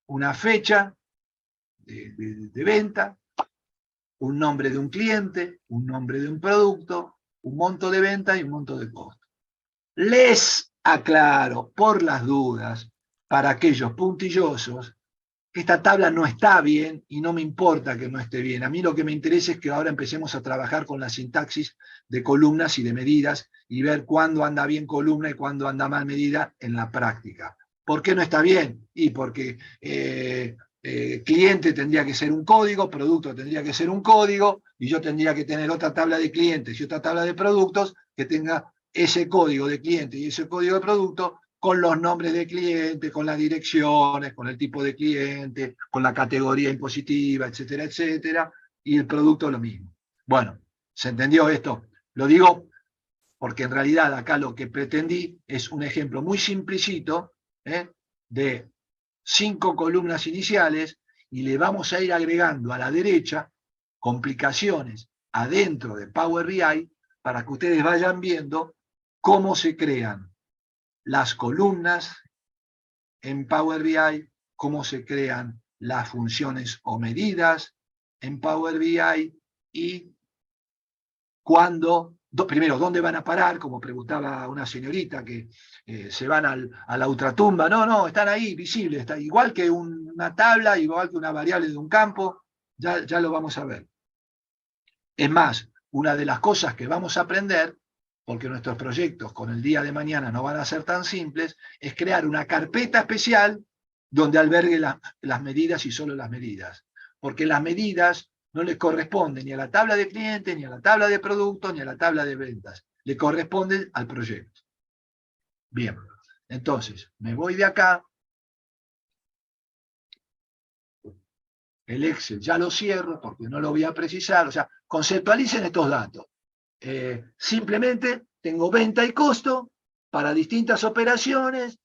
Una fecha de venta, un nombre de un cliente, un nombre de un producto, un monto de venta y un monto de costo. Les aclaro, por las dudas, para aquellos puntillosos, que esta tabla no está bien y no me importa que no esté bien. A mí lo que me interesa es que ahora empecemos a trabajar con la sintaxis de columnas y de medidas y ver cuándo anda bien columna y cuándo anda mal medida en la práctica. ¿Por qué no está bien? Y porque cliente tendría que ser un código, producto tendría que ser un código, y yo tendría que tener otra tabla de clientes y otra tabla de productos que tenga ese código de cliente y ese código de producto con los nombres de cliente, con las direcciones, con el tipo de cliente, con la categoría impositiva, etcétera, etcétera, y el producto lo mismo. Bueno, ¿se entendió esto? Lo digo porque en realidad acá lo que pretendí es un ejemplo muy simplecito de 5 columnas iniciales, y le vamos a ir agregando a la derecha complicaciones adentro de Power BI para que ustedes vayan viendo cómo se crean las columnas en Power BI, cómo se crean las funciones o medidas en Power BI y cuándo, primero, dónde van a parar, como preguntaba una señorita que se van a la ultratumba. No, están ahí, visibles, está igual que una tabla, igual que una variable de un campo, ya lo vamos a ver. Es más, una de las cosas que vamos a aprender, porque nuestros proyectos con el día de mañana no van a ser tan simples, es crear una carpeta especial donde albergue las medidas y solo las medidas. Porque las medidas no le corresponden ni a la tabla de clientes, ni a la tabla de productos, ni a la tabla de ventas. Le corresponden al proyecto. Bien, entonces, me voy de acá. El Excel ya lo cierro porque no lo voy a precisar. O sea, conceptualicen estos datos. Simplemente tengo venta y costo para distintas operaciones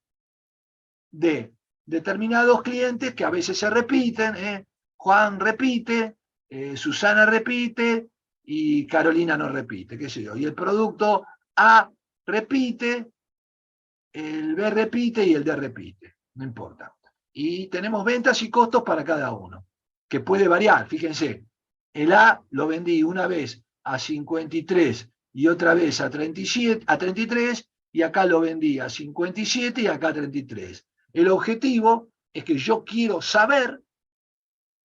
de determinados clientes que a veces se repiten. Juan repite, Susana repite y Carolina no repite, qué sé yo. Y el producto A repite, el B repite y el D repite, no importa. Y tenemos ventas y costos para cada uno, que puede variar, fíjense. El A lo vendí una vez a 53 y otra vez a 37, a 33, y acá lo vendí a 57 y acá a 33. El objetivo es que yo quiero saber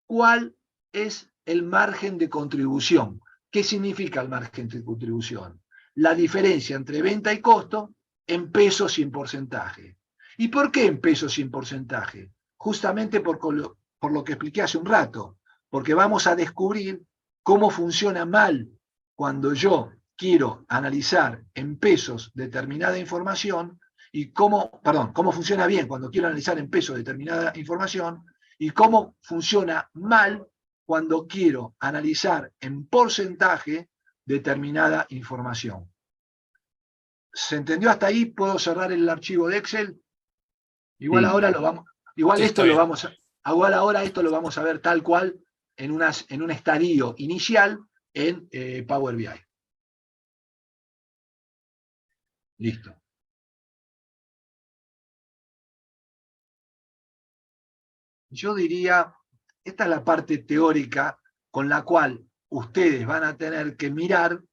cuál es el margen de contribución. ¿Qué significa el margen de contribución? La diferencia entre venta y costo en pesos y en porcentaje. ¿Y por qué en pesos y en porcentaje? Justamente por lo que expliqué hace un rato, porque vamos a descubrir cómo funciona mal cuando yo quiero analizar en pesos determinada información y cómo funciona bien cuando quiero analizar en pesos determinada información y cómo funciona mal cuando quiero analizar en porcentaje determinada información. ¿Se entendió hasta ahí? ¿Puedo cerrar el archivo de Excel? Igual Sí. ahora lo vamos, igual Sí, esto está lo bien. vamos a, igual ahora esto lo vamos a ver tal cual en un estadio inicial en Power BI. Listo. Yo diría, esta es la parte teórica con la cual ustedes van a tener que mirar,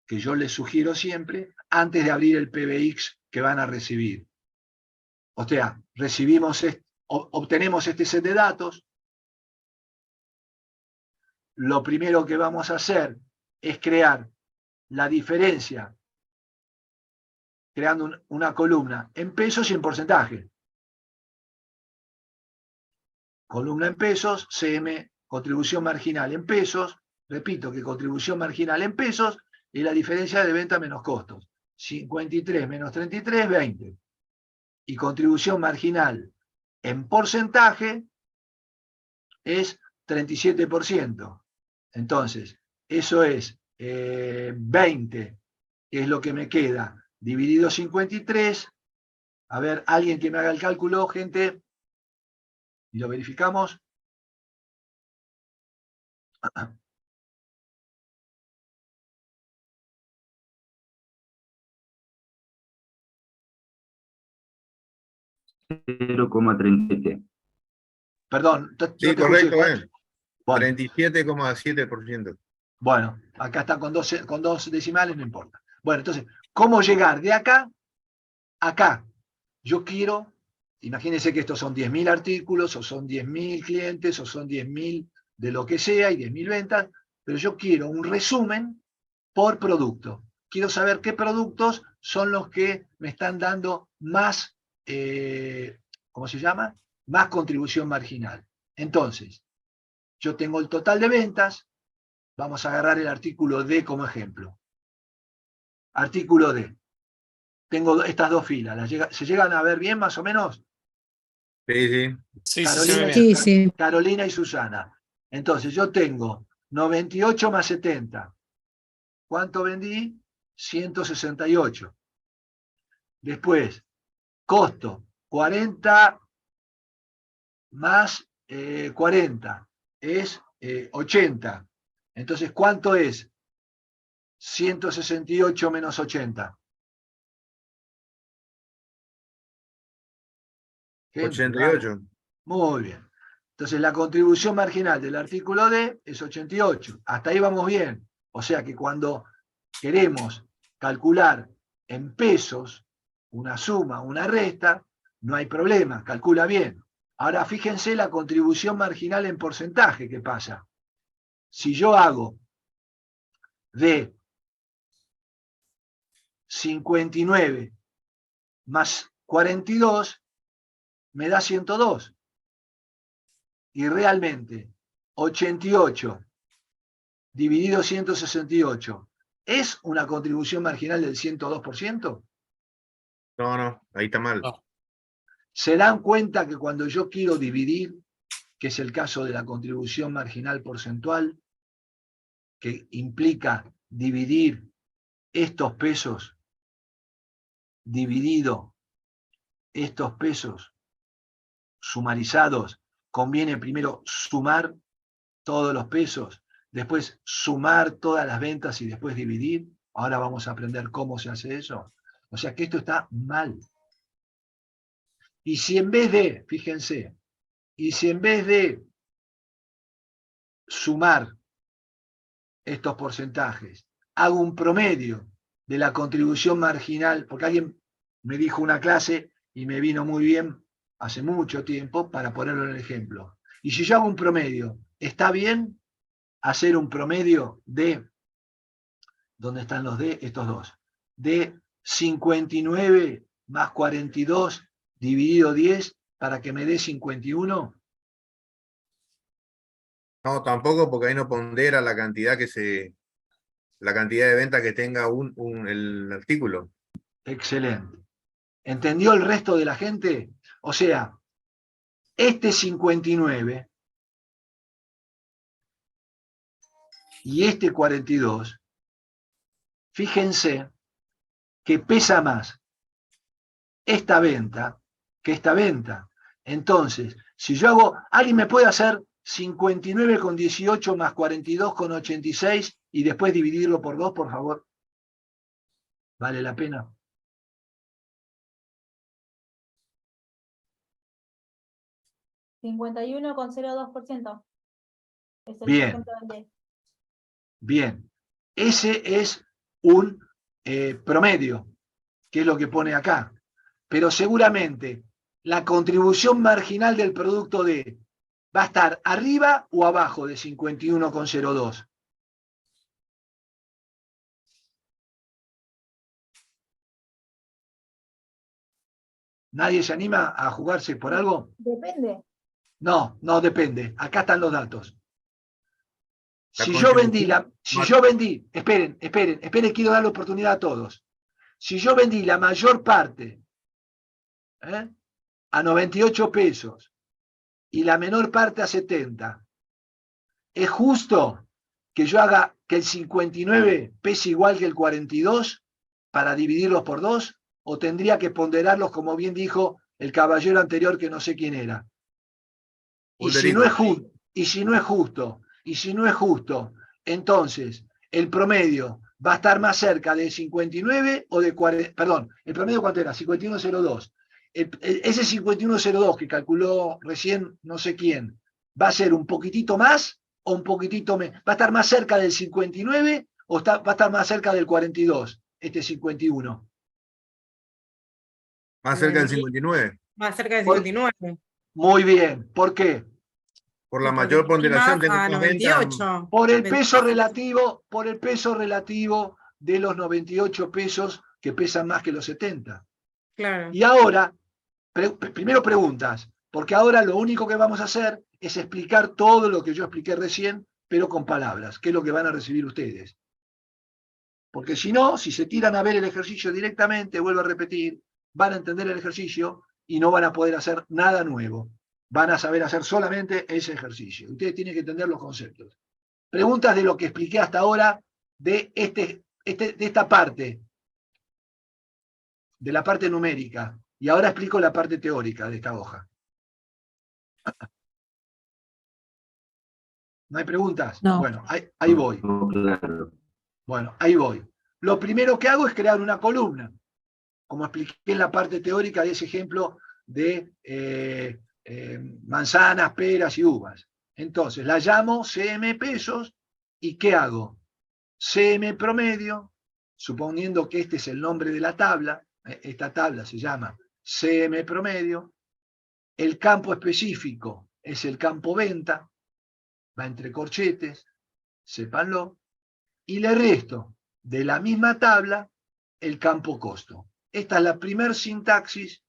que yo les sugiero siempre, antes de abrir el PBX que van a recibir. O sea, obtenemos este set de datos. Lo primero que vamos a hacer es crear la diferencia, creando una columna en pesos y en porcentaje. Columna en pesos, CM, contribución marginal en pesos. Repito que contribución marginal en pesos es la diferencia de venta menos costos. 53 menos 33, 20. Y contribución marginal en porcentaje es 37%. Entonces, eso es 20, que es lo que me queda, dividido 53. A ver, alguien que me haga el cálculo, gente, y lo verificamos. $0,37. Perdón, no Sí, te escuché. correcto, Bueno, 37,7%. bueno, acá está con dos decimales, no importa. Bueno, entonces, ¿cómo llegar de acá a acá? Yo quiero, imagínense que estos son 10.000 artículos, o son 10.000 clientes, o son 10.000 de lo que sea, y 10.000 ventas, pero yo quiero un resumen por producto. Quiero saber qué productos son los que me están dando más, ¿cómo se llama? Más contribución marginal. Entonces, yo tengo el total de ventas, vamos a agarrar el artículo D como ejemplo. Artículo D. Tengo estas dos filas. ¿Se llegan a ver bien más o menos? Sí, sí. Sí, sí, se ve bien. Sí, sí. Carolina y Susana. Entonces yo tengo 98 más 70. ¿Cuánto vendí? 168. Después, costo, 40 más 40 es 80. Entonces, ¿cuánto es 168 menos 80? Gente, 88. muy bien. Entonces, la contribución marginal del artículo D es 88. Hasta ahí vamos bien. O sea que cuando queremos calcular en pesos una suma, una resta, no hay problema, calcula bien. Ahora fíjense la contribución marginal en porcentaje que pasa. Si yo hago de 59 más 42, me da 102. Y realmente 88 dividido 168 ¿es una contribución marginal del 102%? No, ahí está mal. No. ¿Se dan cuenta que cuando yo quiero dividir, que es el caso de la contribución marginal porcentual, que implica dividir estos pesos, dividido estos pesos sumarizados, conviene primero sumar todos los pesos, después sumar todas las ventas y después dividir? Ahora vamos a aprender cómo se hace eso. O sea que esto está mal. Y si en vez de, fíjense, y si en vez de sumar estos porcentajes, hago un promedio de la contribución marginal, porque alguien me dijo una clase y me vino muy bien hace mucho tiempo para ponerlo en el ejemplo. Y si yo hago un promedio, ¿está bien hacer un promedio de, ¿dónde están los de? Estos dos, de 59 más 42 dividido 10 para que me dé 51? No, tampoco, porque ahí no pondera la cantidad la cantidad de venta que tenga el artículo. Excelente. ¿Entendió el resto de la gente? O sea, este 59 y este 42, fíjense que pesa más esta venta que esta venta. Entonces, si yo hago, ¿alguien me puede hacer 59,18 más 42,86 y después dividirlo por 2, por favor? ¿Vale la pena? $51,02%. Es el Bien. ejemplo del 10. Bien. Ese es un promedio, que es lo que pone acá. Pero seguramente la contribución marginal del producto D va a estar arriba o abajo de 51,02. ¿Nadie se anima a jugarse por algo? Depende. No, no depende. Acá están los datos. La Si yo vendí contribución esperen, quiero dar la oportunidad a todos. Si yo vendí la mayor parte a 98 pesos y la menor parte a 70, ¿es justo que yo haga que el 59 pese igual que el 42 para dividirlos por 2? ¿O tendría que ponderarlos, como bien dijo el caballero anterior, que no sé quién era? Y si no es justo, entonces el promedio va a estar más cerca de 59 o de 40, perdón, ¿el promedio cuánto era? 51,02. Ese 51,02 que calculó recién no sé quién, ¿va a ser un poquitito más o un poquitito menos? ¿Va a estar más cerca del 59 o va a estar más cerca del 42, este 51? más cerca del 59, Más cerca del 59. Muy bien, ¿por qué? por la Y porque mayor ponderación, prima tengo a más ventas. 98. Por el peso relativo de los 98 pesos que pesan más que los 70. Claro. Y ahora, primero preguntas, porque ahora lo único que vamos a hacer es explicar todo lo que yo expliqué recién, pero con palabras, que es lo que van a recibir ustedes. Porque si no, si se tiran a ver el ejercicio directamente, vuelvo a repetir, van a entender el ejercicio y no van a poder hacer nada nuevo. Van a saber hacer solamente ese ejercicio. Ustedes tienen que entender los conceptos. Preguntas de lo que expliqué hasta ahora de esta parte, de la parte numérica. Y ahora explico la parte teórica de esta hoja. ¿No hay preguntas? No. Bueno, ahí voy. Claro. Bueno, ahí voy. Lo primero que hago es crear una columna, como expliqué en la parte teórica de ese ejemplo de manzanas, peras y uvas. Entonces, la llamo CM pesos, ¿y qué hago? CM promedio, suponiendo que este es el nombre de la tabla, esta tabla se llama CM promedio, el campo específico es el campo venta, va entre corchetes, sépanlo, y le resto de la misma tabla el campo costo. Esta es la primer sintaxis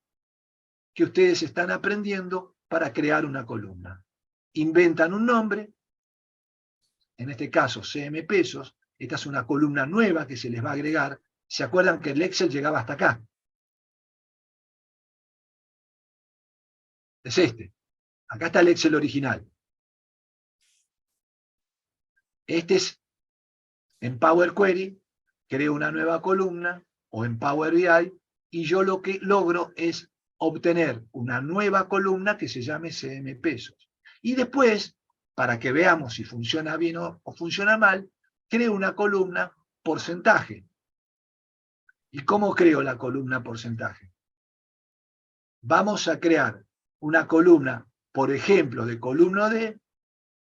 que ustedes están aprendiendo para crear una columna. Inventan un nombre, en este caso CM pesos, esta es una columna nueva que se les va a agregar. ¿Se acuerdan que el Excel llegaba hasta acá? Es este. Acá está el Excel original. Este es en Power Query, creo una nueva columna, o en Power BI, y yo lo que logro es obtener una nueva columna que se llame CM pesos. Y después, para que veamos si funciona bien o funciona mal, creo una columna porcentaje. ¿Y cómo creo la columna porcentaje? Vamos a crear una columna, por ejemplo, de columna D,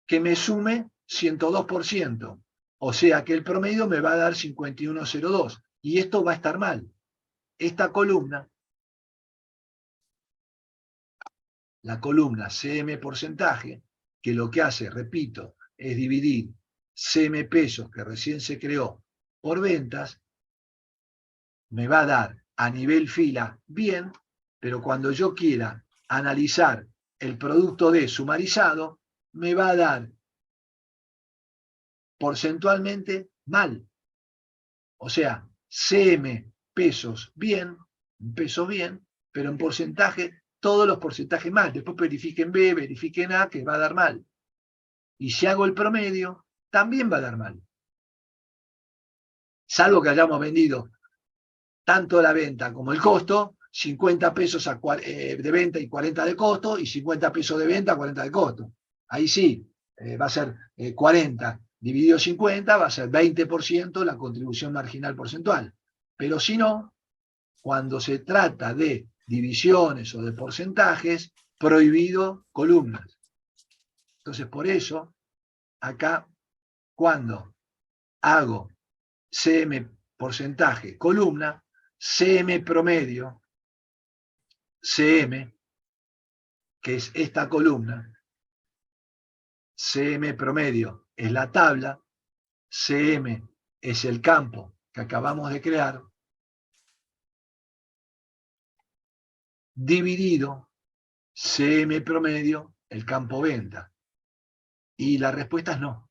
que me sume 102%. O sea que el promedio me va a dar 51,02. Y esto va a estar mal. Esta columna, la columna CM porcentaje, que lo que hace, repito, es dividir CM pesos, que recién se creó, por ventas, me va a dar a nivel fila bien, pero cuando yo quiera analizar el producto D sumarizado, me va a dar porcentualmente mal. O sea, CM pesos bien, pero en porcentaje, todos los porcentajes mal. Después verifiquen B, verifiquen A, que va a dar mal. Y si hago el promedio, también va a dar mal. Salvo que hayamos vendido tanto la venta como el costo, 50 pesos de venta y 40 de costo, y 50 pesos de venta, 40 de costo. Ahí sí, va a ser 40 dividido 50, va a ser 20% la contribución marginal porcentual. Pero si no, cuando se trata de divisiones o de porcentajes, prohibido columnas. Entonces, por eso, acá, cuando hago CM porcentaje columna, CM promedio, CM, que es esta columna, CM promedio es la tabla, CM es el campo que acabamos de crear, dividido CM promedio, el campo venta. Y la respuesta es no.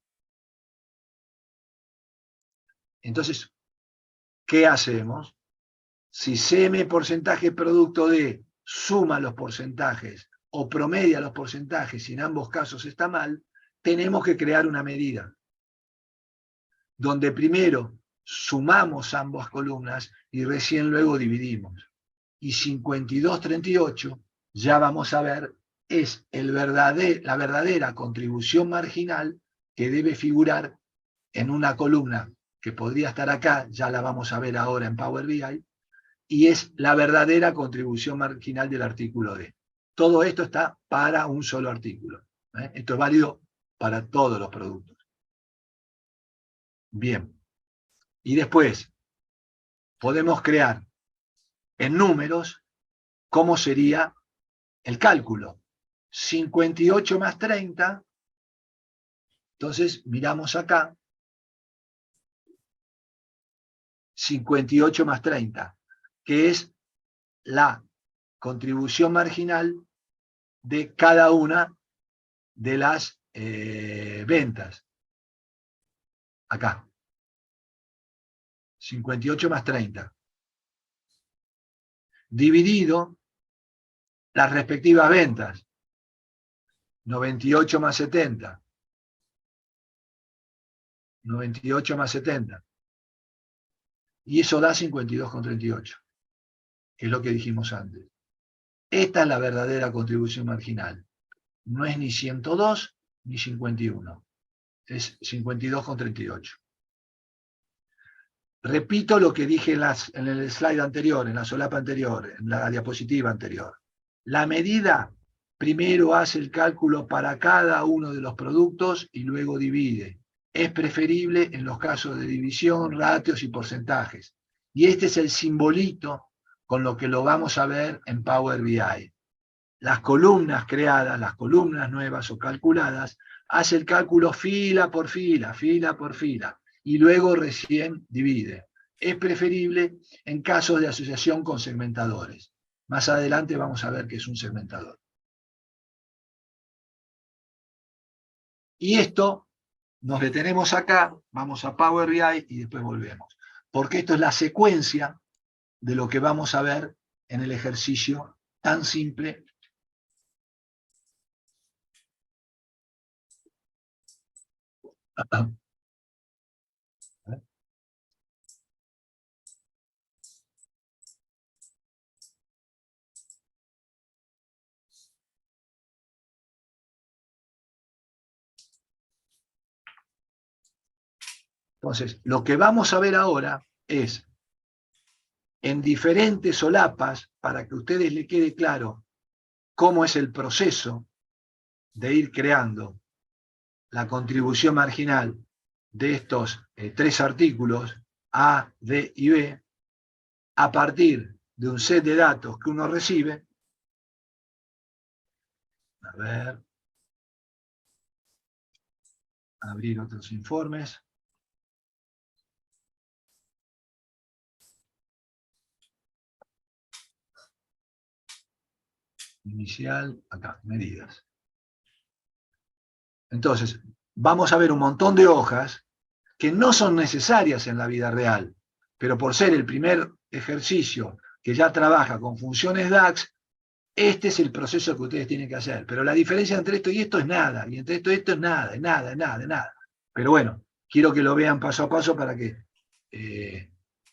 Entonces, ¿qué hacemos? Si CM porcentaje producto de suma los porcentajes o promedia los porcentajes y en ambos casos está mal, tenemos que crear una medida donde primero sumamos ambas columnas y recién luego dividimos. Y 52,38, ya vamos a ver, es la verdadera contribución marginal que debe figurar en una columna que podría estar acá, ya la vamos a ver ahora en Power BI, y es la verdadera contribución marginal del artículo D. Todo esto está para un solo artículo. Esto es válido para todos los productos. Bien. Y después podemos crear en números cómo sería el cálculo. 58 más 30. Entonces miramos acá. 58 más 30, que es la contribución marginal de cada una de las ventas. Acá. 58 más 30. Dividido las respectivas ventas. 98 más 70. 98 más 70. Y eso da 52,38. Que es lo que dijimos antes. Esta es la verdadera contribución marginal. No es ni 102 ni 51. Es 52,38. Repito lo que dije en el slide anterior, en la solapa anterior, en la diapositiva anterior. La medida primero hace el cálculo para cada uno de los productos y luego divide. Es preferible en los casos de división, ratios y porcentajes. Y este es el simbolito con lo que lo vamos a ver en Power BI. Las columnas creadas, las columnas nuevas o calculadas, hace el cálculo fila por fila, y luego recién divide. Es preferible en casos de asociación con segmentadores. Más adelante vamos a ver qué es un segmentador. Y esto, nos detenemos acá, vamos a Power BI y después volvemos. Porque esto es la secuencia de lo que vamos a ver en el ejercicio tan simple. Entonces, lo que vamos a ver ahora es, en diferentes solapas, para que a ustedes les quede claro cómo es el proceso de ir creando la contribución marginal de estos 3 artículos, A, D y B, a partir de un set de datos que uno recibe. A ver. Abrir otros informes. Inicial, acá, medidas. Entonces, vamos a ver un montón de hojas que no son necesarias en la vida real, pero por ser el primer ejercicio que ya trabaja con funciones DAX, este es el proceso que ustedes tienen que hacer. Pero la diferencia entre esto y esto es nada, y entre esto y esto es nada, es nada, es nada, es nada. Pero bueno, quiero que lo vean paso a paso para que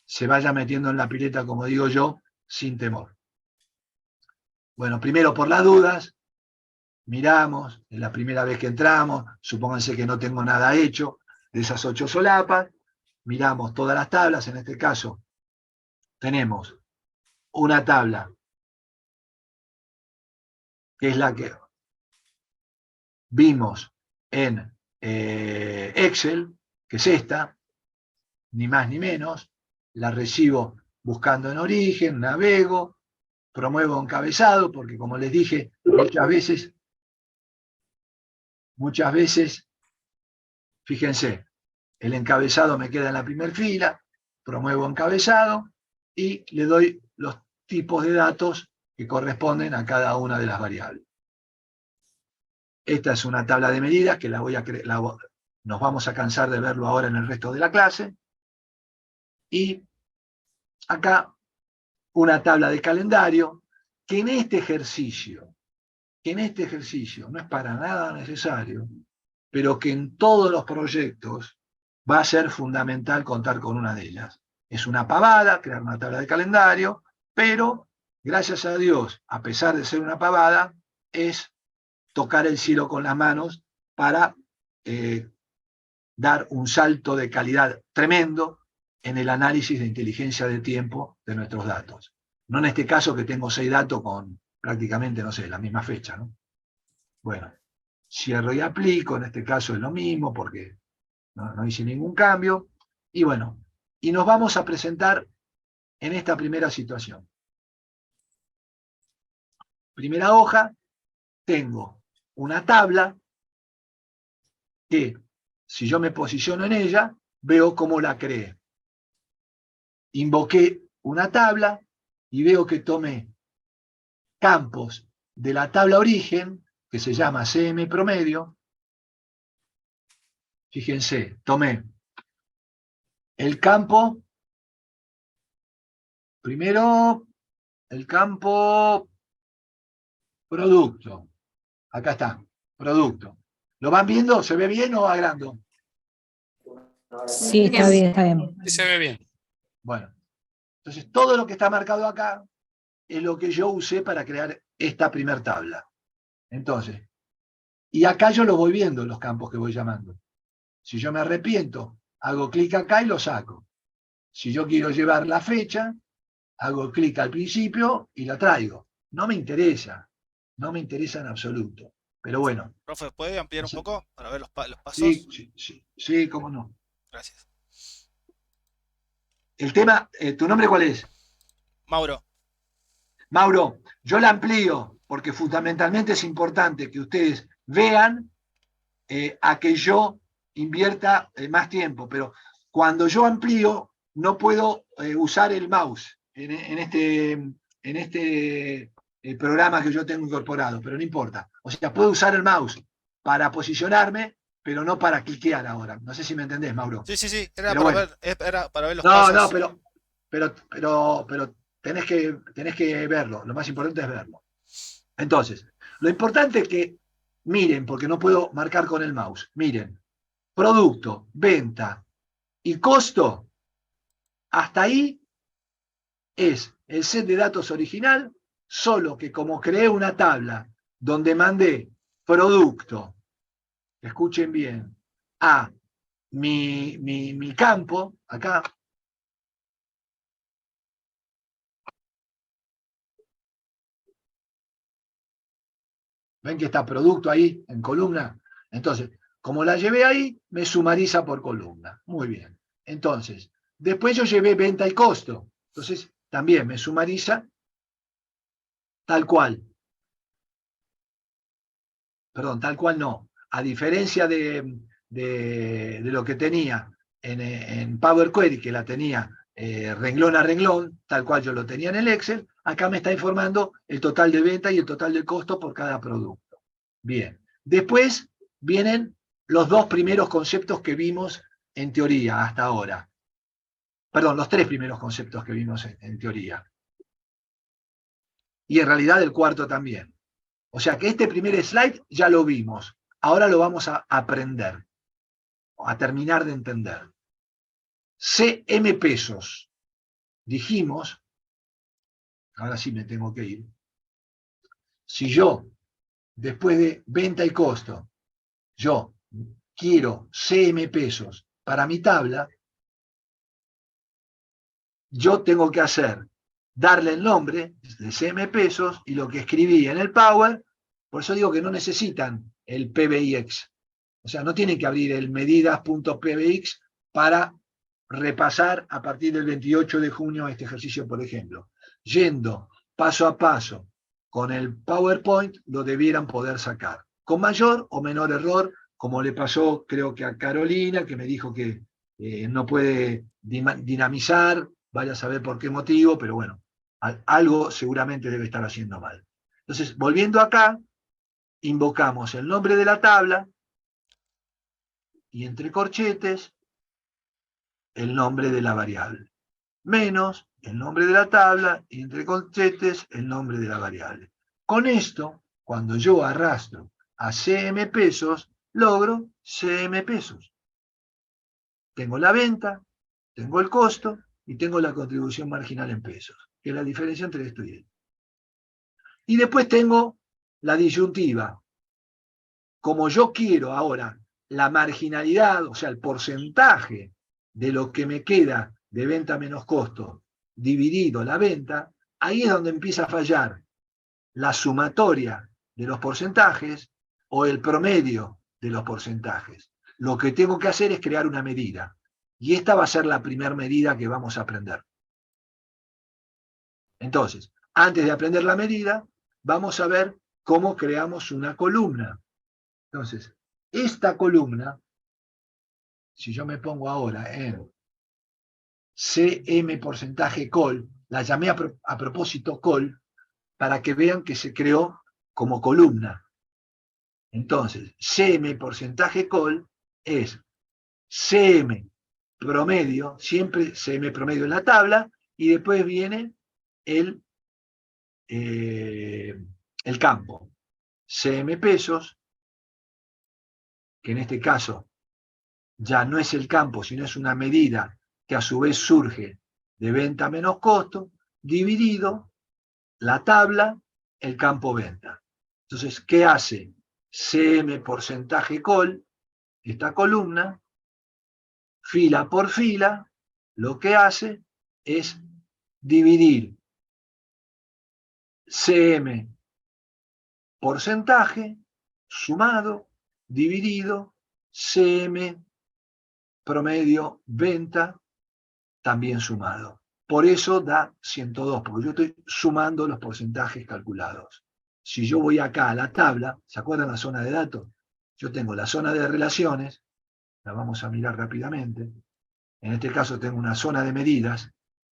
se vaya metiendo en la pileta, como digo yo, sin temor. Bueno, primero por las dudas, miramos, es la primera vez que entramos, supónganse que no tengo nada hecho de esas 8 solapas, miramos todas las tablas, en este caso tenemos una tabla que es la que vimos en Excel, que es esta, ni más ni menos, la recibo buscando en origen, navego, promuevo encabezado, porque como les dije, muchas veces, fíjense, el encabezado me queda en la primera fila, promuevo encabezado y le doy los tipos de datos que corresponden a cada una de las variables. Esta es una tabla de medidas que nos vamos a cansar de verlo ahora en el resto de la clase. Y acá una tabla de calendario que en este ejercicio no es para nada necesario, pero que en todos los proyectos va a ser fundamental contar con una de ellas. Es una pavada crear una tabla de calendario, pero gracias a Dios, a pesar de ser una pavada, es tocar el cielo con las manos para dar un salto de calidad tremendo en el análisis de inteligencia de tiempo de nuestros datos. No en este caso que tengo 6 datos con prácticamente, no sé, la misma fecha, ¿no? Bueno, cierro y aplico, en este caso es lo mismo porque no hice ningún cambio. Y bueno, y nos vamos a presentar en esta primera situación. Primera hoja, tengo una tabla que, si yo me posiciono en ella, veo cómo la creé. Invoqué una tabla y veo que tomé campos de la tabla origen, que se llama CM promedio. Fíjense, tomé el campo, primero el campo producto. Acá está, producto. ¿Lo van viendo? ¿Se ve bien o agrando? Sí, está bien, está bien. Sí se ve bien. Bueno, entonces todo lo que está marcado acá es lo que yo usé para crear esta primer tabla. Entonces, y acá yo lo voy viendo, los campos que voy llamando. Si yo me arrepiento, hago clic acá y lo saco. Si yo quiero llevar la fecha, hago clic al principio y la traigo. No me interesa en absoluto. Pero bueno. Profe, ¿puede ampliar un poco para ver los pasos? Sí, cómo no. Gracias. El tema, ¿tu nombre cuál es? Mauro. Mauro, yo la amplío porque fundamentalmente es importante que ustedes vean a que yo invierta más tiempo, pero cuando yo amplío no puedo usar el mouse en este programa que yo tengo incorporado, pero no importa. O sea, puedo usar el mouse para posicionarme, pero no para cliquear ahora. No sé si me entendés, Mauro. Sí, era para ver los pasos. No, pero tenés que verlo. Lo más importante es verlo. Entonces, lo importante es que miren, porque no puedo marcar con el mouse. Miren, producto, venta y costo, hasta ahí es el set de datos original, solo que como creé una tabla donde mandé producto, escuchen bien, a mi campo, acá, ven que está producto ahí en columna. Entonces, Como la llevé ahí, me sumariza por columna. Muy bien. Entonces, después yo llevé venta y costo. Entonces, también me sumariza tal cual. Perdón, tal cual no. A diferencia de lo que tenía en Power Query, que la tenía renglón a renglón, tal cual yo lo tenía en el Excel, acá me está informando el total de venta y el total de costo por cada producto. Bien. Después vienen los dos primeros conceptos que vimos en teoría hasta ahora. Perdón, los tres primeros conceptos que vimos en teoría. Y en realidad el cuarto también. O sea que este primer slide ya lo vimos. Ahora lo vamos a aprender, a terminar de entender. CM pesos. Dijimos, ahora sí me tengo que ir. Si yo, después de venta y costo, yo quiero CM pesos para mi tabla, yo tengo que hacer, darle el nombre de CM pesos y lo que escribí en el Power. Por eso digo que no necesitan el PBIX. O sea, no tienen que abrir el medidas.pbx para repasar a partir del 28 de junio este ejercicio, por ejemplo. Yendo paso a paso con el PowerPoint, lo debieran poder sacar. Con mayor o menor error, como le pasó creo que a Carolina, que me dijo que no puede dinamizar, vaya a saber por qué motivo, pero bueno, algo seguramente debe estar haciendo mal. Entonces, volviendo acá, invocamos el nombre de la tabla, y entre corchetes el nombre de la variable, menos el nombre de la tabla y entre corchetes el nombre de la variable. Con esto, cuando yo arrastro a CM pesos, logro CM pesos. Tengo la venta, tengo el costo y tengo la contribución marginal en pesos, que es la diferencia entre esto y esto. Y después tengo la disyuntiva. Como yo quiero ahora la marginalidad, o sea, el porcentaje de lo que me queda de venta menos costo dividido la venta, ahí es donde empieza a fallar la sumatoria de los porcentajes o el promedio de los porcentajes. Lo que tengo que hacer es crear una medida. Y esta va a ser la primera medida que vamos a aprender. Entonces, antes de aprender la medida, vamos a ver cómo creamos una columna. Entonces, esta columna, si yo me pongo ahora en CM porcentaje col, la llamé a propósito col, para que vean que se creó como columna. Entonces, CM porcentaje col es CM promedio, siempre CM promedio en la tabla, y después viene el campo. CM pesos, que en este caso ya no es el campo, sino es una medida que a su vez surge de venta menos costo, dividido la tabla, el campo venta. Entonces, ¿qué hace CM porcentaje col? Esta columna, fila por fila, lo que hace es dividir CM porcentaje sumado, dividido, CM promedio venta, también sumado. Por eso da 102, porque yo estoy sumando los porcentajes calculados. Si yo voy acá a la tabla, ¿se acuerdan la zona de datos? Yo tengo la zona de relaciones, la vamos a mirar rápidamente. En este caso tengo una zona de medidas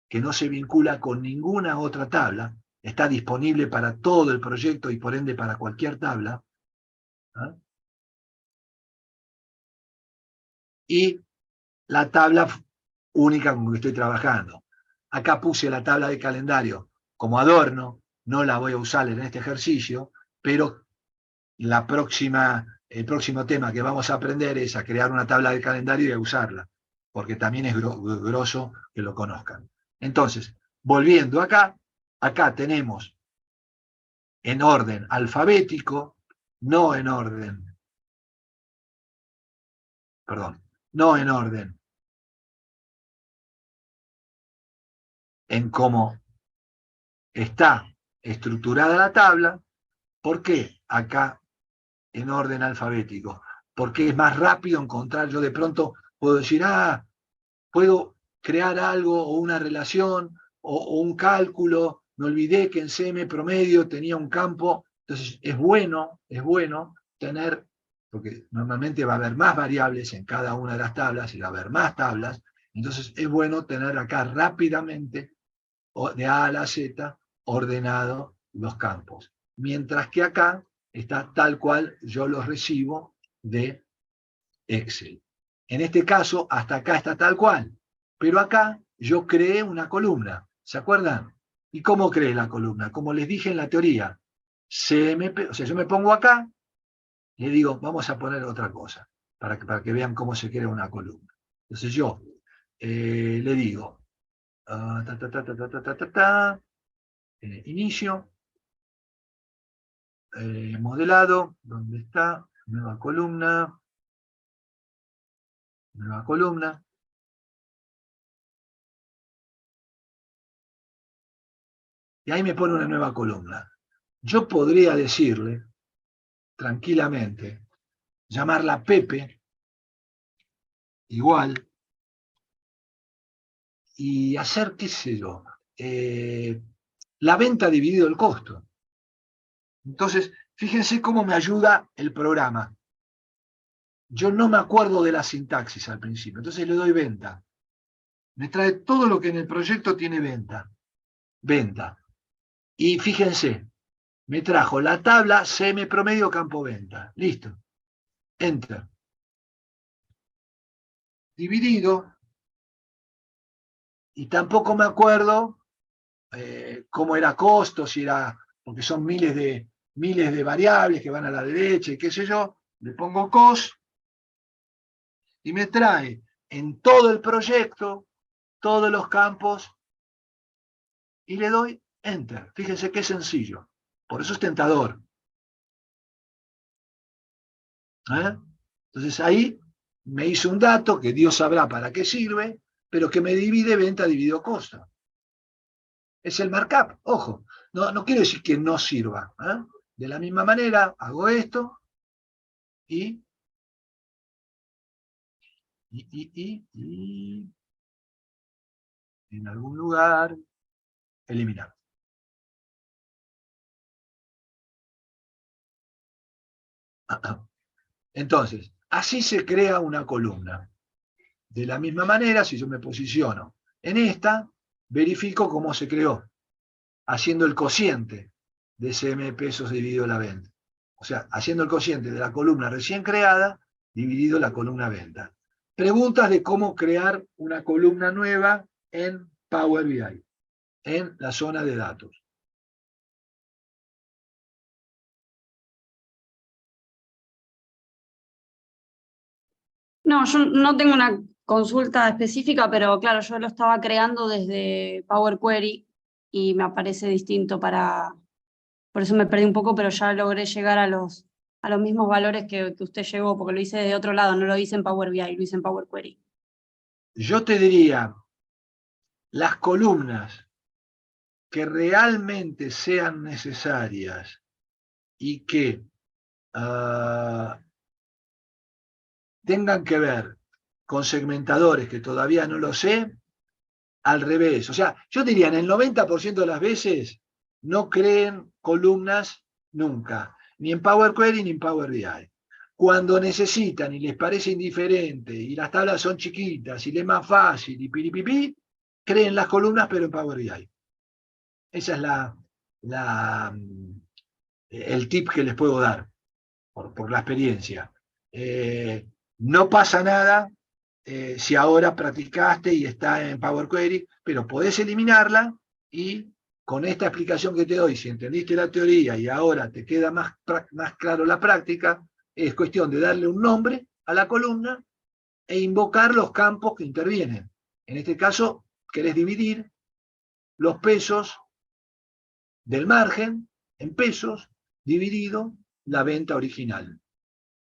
que no se vincula con ninguna otra tabla, está disponible para todo el proyecto y por ende para cualquier tabla. ¿Ah? Y la tabla única con que estoy trabajando. Acá puse la tabla de calendario como adorno, no la voy a usar en este ejercicio, pero el próximo tema que vamos a aprender es a crear una tabla de calendario y a usarla, porque también es grosso que lo conozcan. Entonces, volviendo acá tenemos en orden alfabético, no en orden en cómo está estructurada la tabla. ¿Por qué acá en orden alfabético? porque es más rápido encontrar. Yo de pronto puedo decir, puedo crear algo o una relación o un cálculo. Me olvidé que en CM promedio tenía un campo. Entonces es bueno tener, porque normalmente va a haber más variables en cada una de las tablas y va a haber más tablas. Entonces es bueno tener acá rápidamente, de A a la Z, ordenado los campos. Mientras que acá está tal cual yo los recibo de Excel. En este caso, hasta acá está tal cual. Pero acá yo creé una columna. ¿Se acuerdan? ¿Y cómo creé la columna? Como les dije en la teoría. CMP, o sea, yo me pongo acá, le digo, vamos a poner otra cosa, para que vean cómo se crea una columna. Entonces yo le digo, inicio, modelado, ¿dónde está? Nueva columna, y ahí me pone una nueva columna. Yo podría decirle, tranquilamente, llamarla Pepe, igual, y hacer, qué sé yo, la venta dividido el costo. Entonces, fíjense cómo me ayuda el programa. Yo no me acuerdo de la sintaxis al principio, entonces le doy venta. Me trae todo lo que en el proyecto tiene venta. Venta. Y fíjense, me trajo la tabla CM promedio campo venta. Listo. Enter. Dividido. Y tampoco me acuerdo cómo era costo, si era, porque son miles de variables que van a la derecha y qué sé yo. Le pongo cost y me trae en todo el proyecto todos los campos y le doy enter. Fíjense qué sencillo. Por eso es tentador. Entonces ahí me hizo un dato que Dios sabrá para qué sirve, pero que me divide venta dividido costo. Es el markup, ojo. No quiero decir que no sirva. De la misma manera, hago esto y en algún lugar eliminar. Entonces, así se crea una columna. De la misma manera, si yo me posiciono en esta, verifico cómo se creó, haciendo el cociente de CM pesos dividido la venta. O sea, haciendo el cociente de la columna recién creada, dividido la columna venta. Preguntas de cómo crear una columna nueva en Power BI, en la zona de datos. No, yo no tengo una consulta específica, pero claro, yo lo estaba creando desde Power Query y me aparece distinto por eso me perdí un poco, pero ya logré llegar a los mismos valores que usted llegó, porque lo hice de otro lado, no lo hice en Power BI, lo hice en Power Query. Yo te diría, las columnas que realmente sean necesarias y que tengan que ver con segmentadores que todavía no lo sé, al revés. O sea, yo diría, en el 90% de las veces no creen columnas nunca, ni en Power Query ni en Power BI. Cuando necesitan y les parece indiferente y las tablas son chiquitas y les es más fácil y piripipi, creen las columnas pero en Power BI. Esa es el tip que les puedo dar por la experiencia. No pasa nada si ahora practicaste y está en Power Query, pero podés eliminarla y con esta explicación que te doy, si entendiste la teoría y ahora te queda más claro la práctica, es cuestión de darle un nombre a la columna e invocar los campos que intervienen. En este caso, querés dividir los pesos del margen en pesos dividido la venta original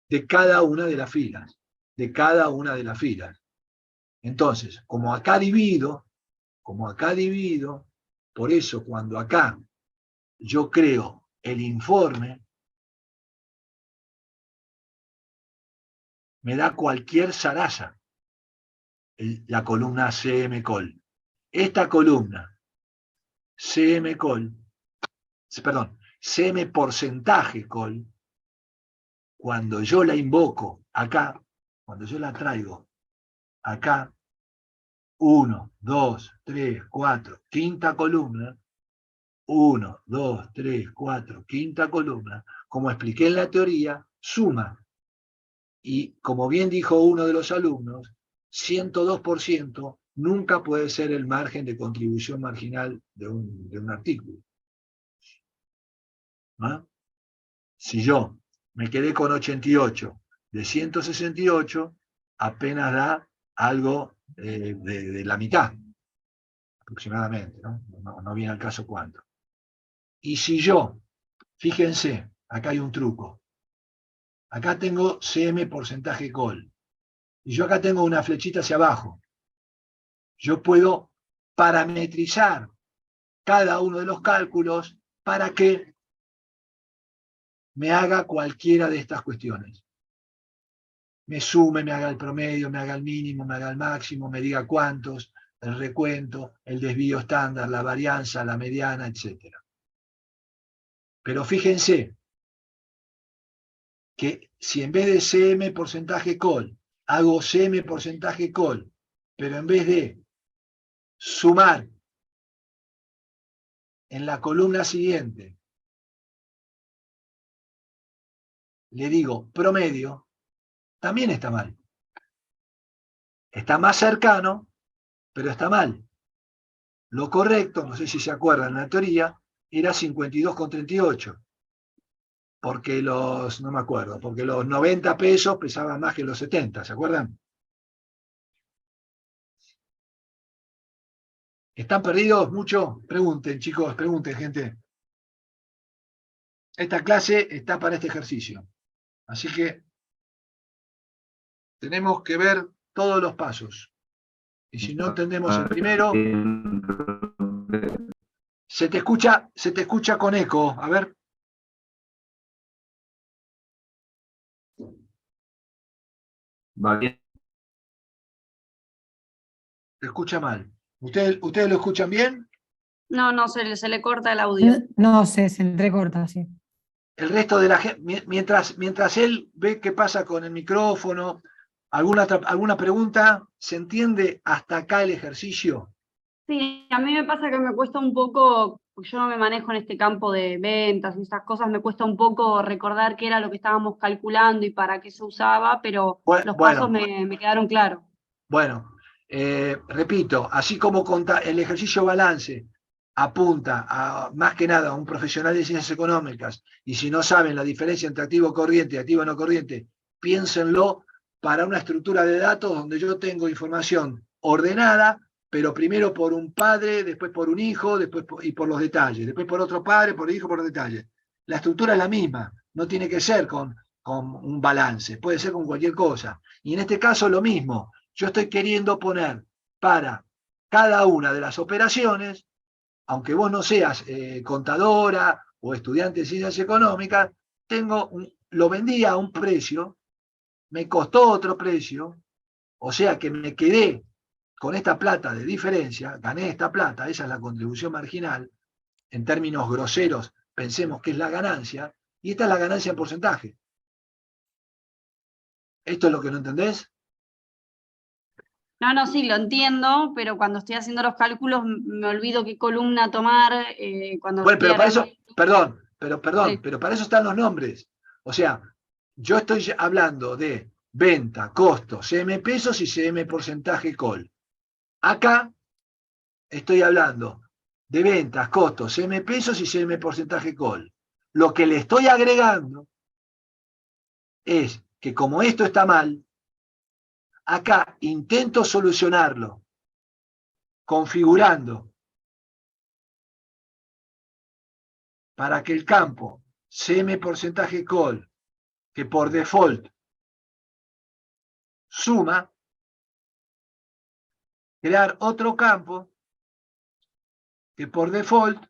de cada una de las filas. Entonces, como acá divido, por eso cuando acá yo creo el informe, me da cualquier zaraza, la columna CM col. Esta columna, CM col, perdón, CM porcentaje col, cuando yo la invoco acá, cuando yo la traigo acá, 1, 2, 3, 4, quinta columna, 1, 2, 3, 4, quinta columna, como expliqué en la teoría, suma. Y como bien dijo uno de los alumnos, 102% nunca puede ser el margen de contribución marginal de un artículo. ¿No? Si yo me quedé con 88 de 168, apenas da algo de la mitad, aproximadamente, no viene al caso cuánto. Y si yo, fíjense, acá hay un truco, acá tengo CM porcentaje col, y yo acá tengo una flechita hacia abajo. Yo puedo parametrizar cada uno de los cálculos para que me haga cualquiera de estas cuestiones. Me sume, me haga el promedio, me haga el mínimo, me haga el máximo, me diga cuántos, el recuento, el desvío estándar, la varianza, la mediana, etc. Pero fíjense que si en vez de CM porcentaje col, hago CM porcentaje col, pero en vez de sumar en la columna siguiente, le digo promedio, también está mal. Está más cercano, pero está mal. Lo correcto, no sé si se acuerdan, en la teoría, era 52,38. Porque no me acuerdo, porque los 90 pesos pesaban más que los 70, ¿se acuerdan? ¿Están perdidos mucho? Pregunten, chicos, pregunten, gente. Esta clase está para este ejercicio. Así que tenemos que ver todos los pasos. Y si no entendemos el primero, se te escucha con eco. A ver. Va bien. Se escucha mal. ¿Ustedes lo escuchan bien? No, se le corta el audio. No, se entrecorta, sí. El resto de la gente, mientras él ve qué pasa con el micrófono, ¿alguna pregunta? ¿Se entiende hasta acá el ejercicio? Sí, a mí me pasa que me cuesta un poco, porque yo no me manejo en este campo de ventas y esas cosas, me cuesta un poco recordar qué era lo que estábamos calculando y para qué se usaba, pero los pasos me quedaron claros. Bueno, repito, así como el ejercicio balance apunta a, más que nada, a un profesional de ciencias económicas, y si no saben la diferencia entre activo corriente y activo no corriente, piénsenlo para una estructura de datos donde yo tengo información ordenada, pero primero por un padre, después por un hijo, después y por los detalles, después por otro padre, por el hijo, por los detalles. La estructura es la misma, no tiene que ser con un balance, puede ser con cualquier cosa. Y en este caso lo mismo, yo estoy queriendo poner para cada una de las operaciones, aunque vos no seas contadora o estudiante de ciencias económicas, lo vendí a un precio, me costó otro precio, o sea que me quedé con esta plata de diferencia, gané esta plata, esa es la contribución marginal, en términos groseros pensemos que es la ganancia, y esta es la ganancia en porcentaje. ¿Esto es lo que no entendés? No, sí, lo entiendo, pero cuando estoy haciendo los cálculos me olvido qué columna tomar. Bueno, pero para eso, perdón, Sí. pero para eso están los nombres. O sea, yo estoy hablando de venta, costo, CM pesos y CM porcentaje col. Acá estoy hablando de ventas, costos, CM pesos y CM porcentaje col. Lo que le estoy agregando es que como esto está mal, acá intento solucionarlo configurando para que el campo CM porcentaje col, que por default suma, crear otro campo que por default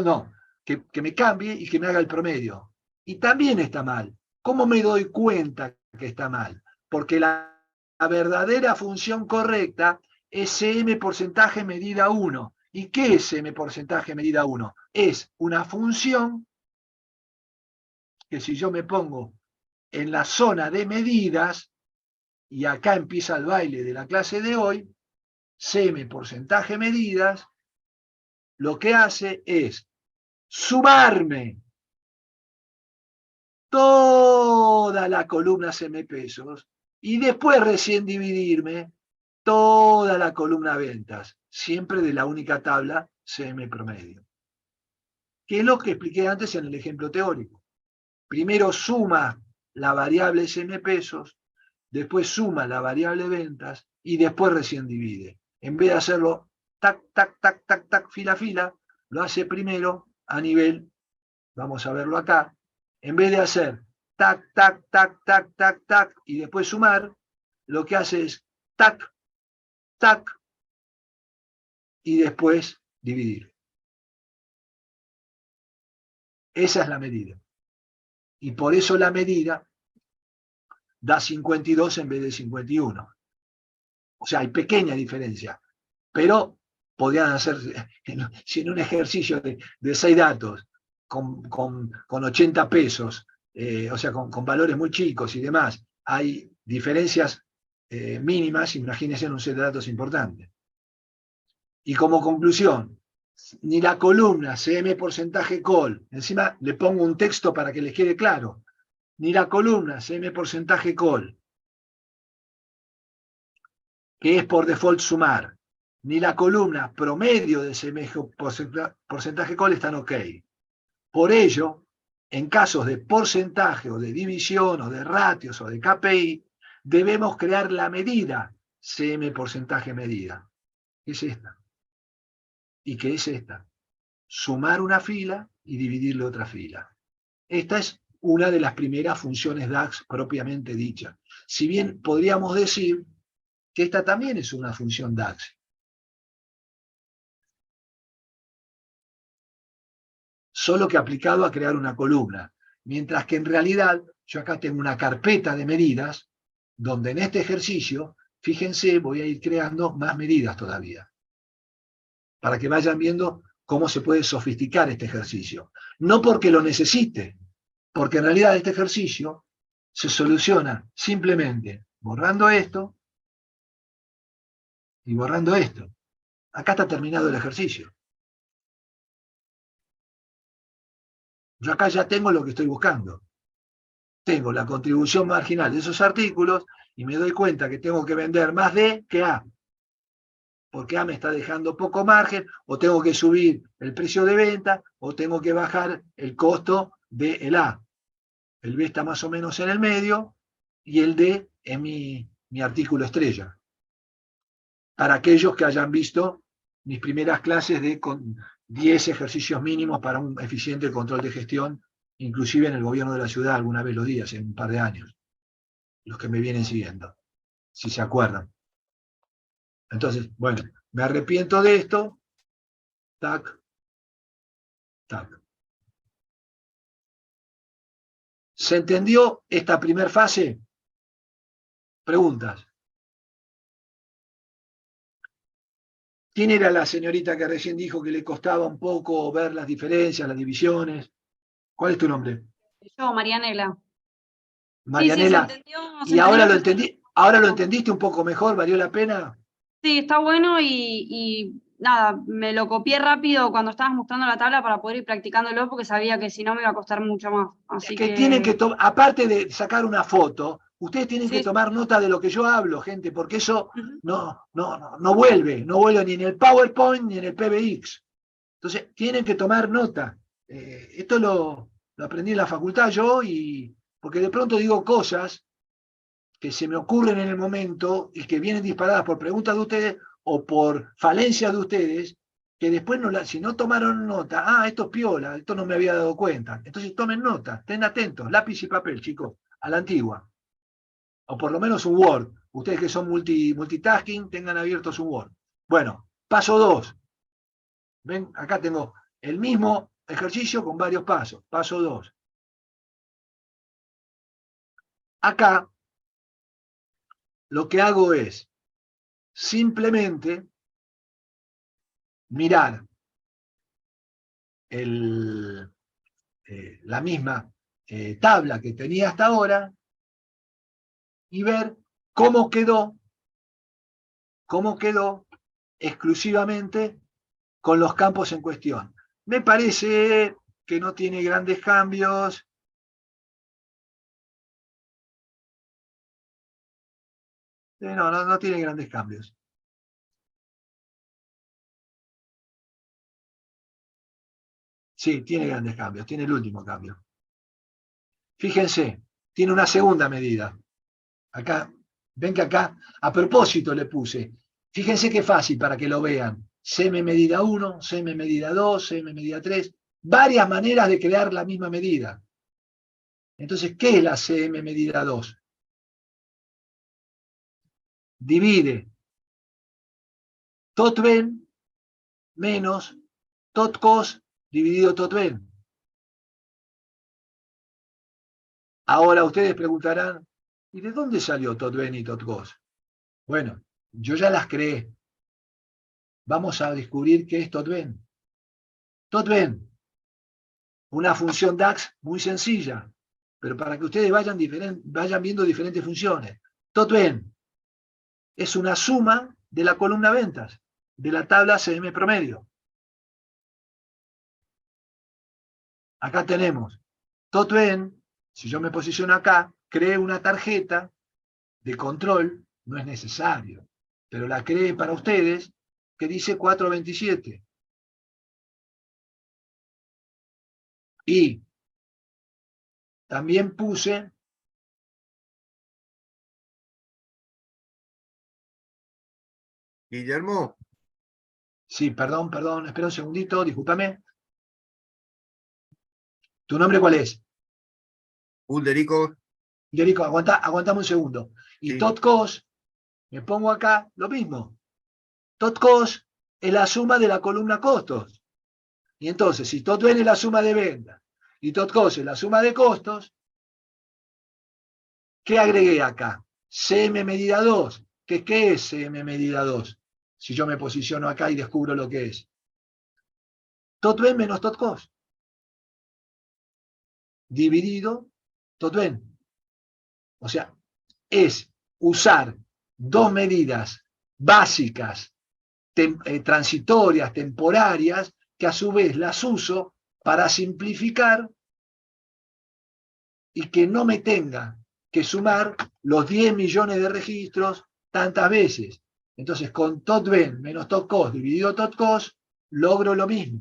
no, que me cambie y que me haga el promedio. Y también está mal. ¿Cómo me doy cuenta que está mal? porque la verdadera función correcta es CM porcentaje medida 1. ¿Y qué es CM porcentaje medida 1? Es una función que si yo me pongo en la zona de medidas, y acá empieza el baile de la clase de hoy, CM porcentaje medidas, lo que hace es sumarme toda la columna CM pesos y después recién dividirme toda la columna ventas, siempre de la única tabla CM promedio. Que es lo que expliqué antes en el ejemplo teórico. Primero suma la variable CM pesos, después suma la variable ventas y después recién divide. En vez de hacerlo tac, tac, tac, tac, tac, fila a fila, lo hace primero a nivel, vamos a verlo acá, en vez de hacer tac, tac, tac, tac, tac, tac, y después sumar, lo que hace es tac, tac, y después dividir. Esa es la medida. Y por eso la medida da 52 en vez de 51. O sea, hay pequeña diferencia, pero podrían hacer, si en un ejercicio de 6 datos, con 80 pesos, o sea, con valores muy chicos y demás, hay diferencias mínimas, imagínense en un set de datos importante. Y como conclusión, ni la columna CM porcentaje call, encima le pongo un texto para que les quede claro, ni la columna CM porcentaje call, que es por default sumar, ni la columna promedio de CM porcentaje call están ok. Por ello, en casos de porcentaje o de división o de ratios o de KPI, debemos crear la medida CM porcentaje medida. ¿Qué es esta? ¿Y qué es esta? Sumar una fila y dividirle otra fila. Esta es una de las primeras funciones DAX propiamente dicha. Si bien podríamos decir que esta también es una función DAX. Solo que aplicado a crear una columna. Mientras que en realidad yo acá tengo una carpeta de medidas donde en este ejercicio, fíjense, voy a ir creando más medidas todavía. Para que vayan viendo cómo se puede sofisticar este ejercicio. No porque lo necesite, porque en realidad este ejercicio se soluciona simplemente borrando esto y borrando esto. Acá está terminado el ejercicio. Yo acá ya tengo lo que estoy buscando. Tengo la contribución marginal de esos artículos y me doy cuenta que tengo que vender más D que A. Porque A me está dejando poco margen, o tengo que subir el precio de venta, o tengo que bajar el costo del A. El B está más o menos en el medio, y el D es mi artículo estrella. Para aquellos que hayan visto mis primeras clases de 10 ejercicios mínimos para un eficiente control de gestión, inclusive en el gobierno de la ciudad, alguna vez los di, hace un par de años. Los que me vienen siguiendo, si se acuerdan. Entonces, bueno, me arrepiento de esto. Tac, tac. ¿Se entendió esta primera fase? Preguntas. ¿Quién era la señorita que recién dijo que le costaba un poco ver las diferencias, las divisiones? ¿Cuál es tu nombre? Yo, Marianela. Marianela. Sí, se entendió, ¿Y ahora lo entendí? ¿Ahora lo entendiste un poco mejor? ¿Valió la pena? Sí, está bueno y nada, me lo copié rápido cuando estabas mostrando la tabla para poder ir practicándolo porque sabía que si no me iba a costar mucho más. Así que tienen que aparte de sacar una foto, ustedes tienen que tomar nota de lo que yo hablo, gente, porque eso no vuelve ni en el PowerPoint ni en el PBX. Entonces, tienen que tomar nota. Esto lo aprendí en la facultad yo, porque de pronto digo cosas que se me ocurren en el momento y que vienen disparadas por preguntas de ustedes o por falencias de ustedes, que después si no tomaron nota, esto es piola, esto no me había dado cuenta. Entonces tomen nota, estén atentos, lápiz y papel, chicos, a la antigua. O por lo menos un Word. Ustedes que son multitasking, tengan abierto su Word. Bueno, paso 2. Ven, acá tengo el mismo ejercicio con varios pasos. Paso 2. Acá lo que hago es simplemente mirar la misma tabla que tenía hasta ahora y ver cómo quedó exclusivamente con los campos en cuestión. Me parece que no tiene grandes cambios. No tiene grandes cambios. Sí, tiene grandes cambios, tiene el último cambio. Fíjense, tiene una segunda medida. Acá, ven que acá, a propósito le puse. Fíjense qué fácil para que lo vean. CM medida 1, CM medida 2, CM medida 3. Varias maneras de crear la misma medida. Entonces, ¿qué es la CM medida 2? Divide tot-ven menos tot-cos dividido tot-ven. Ahora ustedes preguntarán, ¿y de dónde salió tot-ven y tot-cos? Bueno, yo ya las creé. Vamos a descubrir qué es tot-ven. Tot-ven, una función DAX muy sencilla, pero para que ustedes vayan viendo diferentes funciones. Tot-ven es una suma de la columna ventas, de la tabla CM promedio. Acá tenemos tot-ven. Si yo me posiciono acá, creé una tarjeta de control, no es necesario, pero la creé para ustedes, que dice 427. Y también puse Guillermo, sí, perdón, espera un segundito, discúlpame. ¿Tu nombre cuál es? Ulderico, Yerico, aguantame un segundo. Y sí. tot-cos, me pongo acá, lo mismo. Tot-cos es la suma de la columna costos. Y entonces, si tot-ven es la suma de ventas y tot-cos es la suma de costos, ¿qué agregué acá? CM medida 2. ¿Qué es CM medida 2? Si yo me posiciono acá y descubro lo que es. Tot-ven menos tot-cos. Dividido tot-ven. O sea, es usar dos medidas básicas, transitorias, temporarias, que a su vez las uso para simplificar y que no me tenga que sumar los 10 millones de registros tantas veces. Entonces, con tot-ven menos tot-cos dividido tot-cos, logro lo mismo.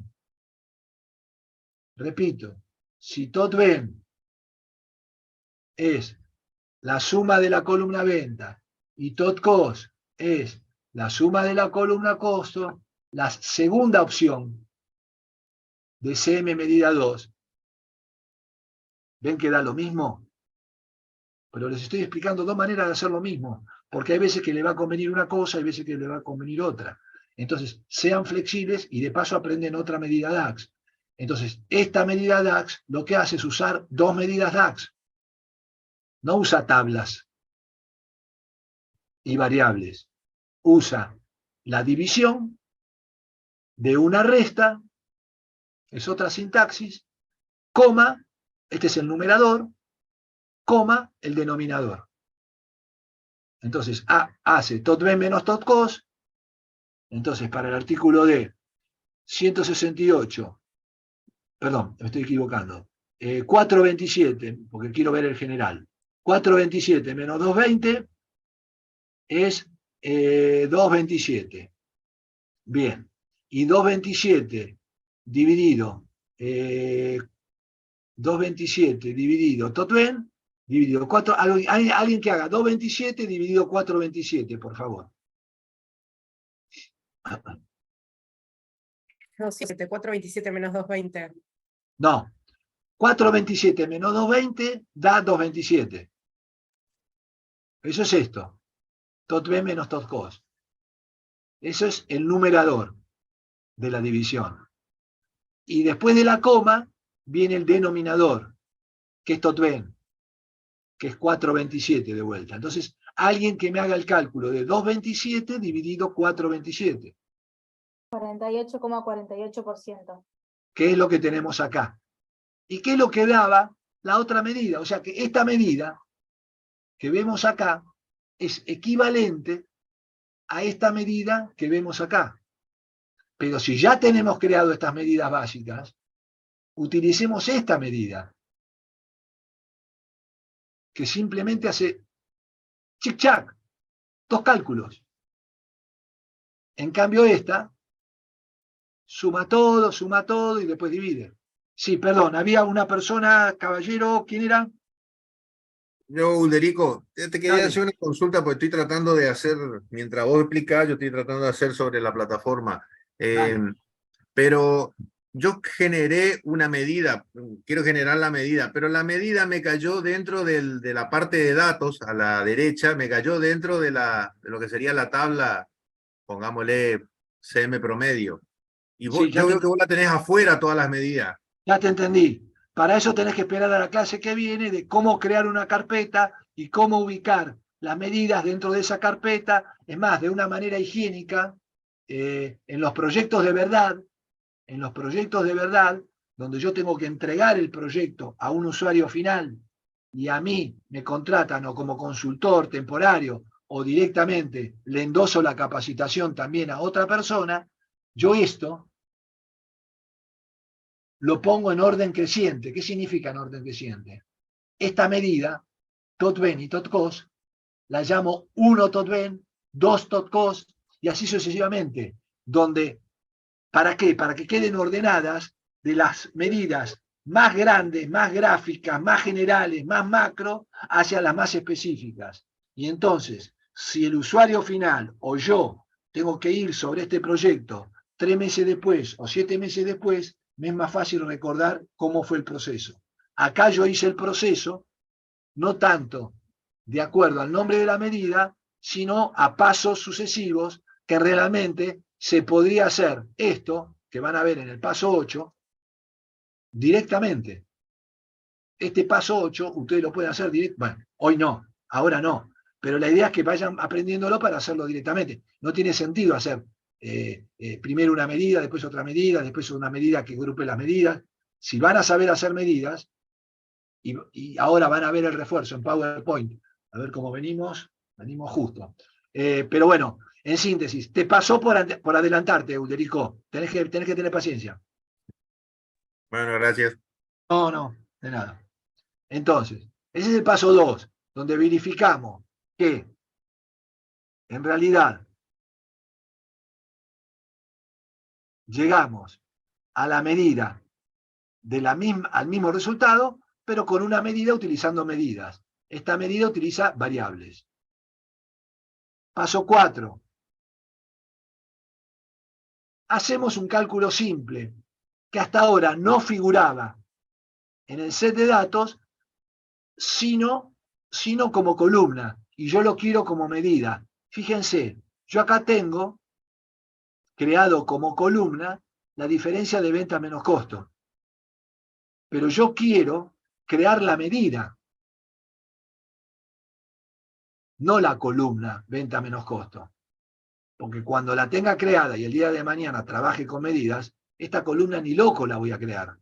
Repito, si tot-ven es la suma de la columna venta y tot-cos es la suma de la columna costo, la segunda opción de CM medida 2, ¿ven que da lo mismo? Pero les estoy explicando dos maneras de hacer lo mismo, porque hay veces que le va a convenir una cosa, hay veces que le va a convenir otra. Entonces, sean flexibles y de paso aprenden otra medida DAX. Entonces, esta medida DAX lo que hace es usar dos medidas DAX. No usa tablas y variables. Usa la división de una resta, es otra sintaxis, coma, este es el numerador, coma, el denominador. Entonces, hace tot-ven menos tot-cos. Entonces, para el artículo de 168, perdón, me estoy equivocando, 427, porque quiero ver el general. 427 menos 220 es 227. Bien. Y 227 dividido 227 dividido tot-ven dividido 4. Alguien que haga 227 dividido 427, por favor. 427 menos 220. No. 427 menos 220 da 227. Eso es esto. Tot-ven menos tot-cos. Eso es el numerador de la división. Y después de la coma viene el denominador, que es tot-ven. que es 4,27 de vuelta. Entonces, alguien que me haga el cálculo de 2,27 dividido 4,27. 48,48%. ¿Qué es lo que tenemos acá? ¿Y qué es lo que daba la otra medida? O sea que esta medida que vemos acá es equivalente a esta medida que vemos acá. Pero si ya tenemos creado estas medidas básicas, utilicemos esta medida, que simplemente hace chic-chac, 2 cálculos. En cambio esta suma todo y después divide. Sí, perdón, había una persona, caballero, ¿quién era? Yo, Ulderico, te quería Dale. hacer una consulta, porque estoy tratando de hacer, mientras vos explicás, yo estoy tratando de hacer sobre la plataforma. Dale. Pero yo generé una medida, quiero generar la medida, pero la medida me cayó dentro de la parte de datos, a la derecha, me cayó dentro de lo que sería la tabla, pongámosle CM promedio. Y Sí, yo veo que vos la tenés afuera todas las medidas. ya te entendí. Para eso tenés que esperar a la clase que viene de cómo crear una carpeta y cómo ubicar las medidas dentro de esa carpeta, es más, de una manera higiénica, en los proyectos de verdad, donde yo tengo que entregar el proyecto a un usuario final y a mí me contratan o como consultor temporario o directamente le endoso la capacitación también a otra persona, yo esto lo pongo en orden creciente. ¿Qué significa en orden creciente? Esta medida, tot-ben y tot-cos, la llamo 1 tot-ben, 2 tot-cos, y así sucesivamente, donde, ¿para qué? Para que queden ordenadas de las medidas más grandes, más gráficas, más generales, más macro, hacia las más específicas. Y entonces, si el usuario final o yo tengo que ir sobre este proyecto 3 meses después o 7 meses después, me es más fácil recordar cómo fue el proceso. Acá yo hice el proceso, no tanto de acuerdo al nombre de la medida, sino a pasos sucesivos que realmente se podría hacer esto, que van a ver en el paso 8, directamente. Este paso 8, ustedes lo pueden hacer directamente. Bueno, hoy no, ahora no. Pero la idea es que vayan aprendiéndolo para hacerlo directamente. No tiene sentido hacer primero una medida, después otra medida, después una medida que agrupe las medidas. Si van a saber hacer medidas, y ahora van a ver el refuerzo en PowerPoint, a ver cómo venimos justo. Pero bueno, en síntesis, te pasó por adelantarte, Ulderico. Tenés que tener paciencia. Bueno, gracias. No, de nada. Entonces, ese es el paso 2, donde verificamos que en realidad llegamos a la medida al mismo resultado, pero con una medida utilizando medidas. Esta medida utiliza variables. Paso 4. Hacemos un cálculo simple, que hasta ahora no figuraba en el set de datos, sino como columna, y yo lo quiero como medida. Fíjense, yo acá tengo creado como columna la diferencia de venta menos costo. Pero yo quiero crear la medida, no la columna venta menos costo. Porque cuando la tenga creada y el día de mañana trabaje con medidas, esta columna ni loco la voy a crear.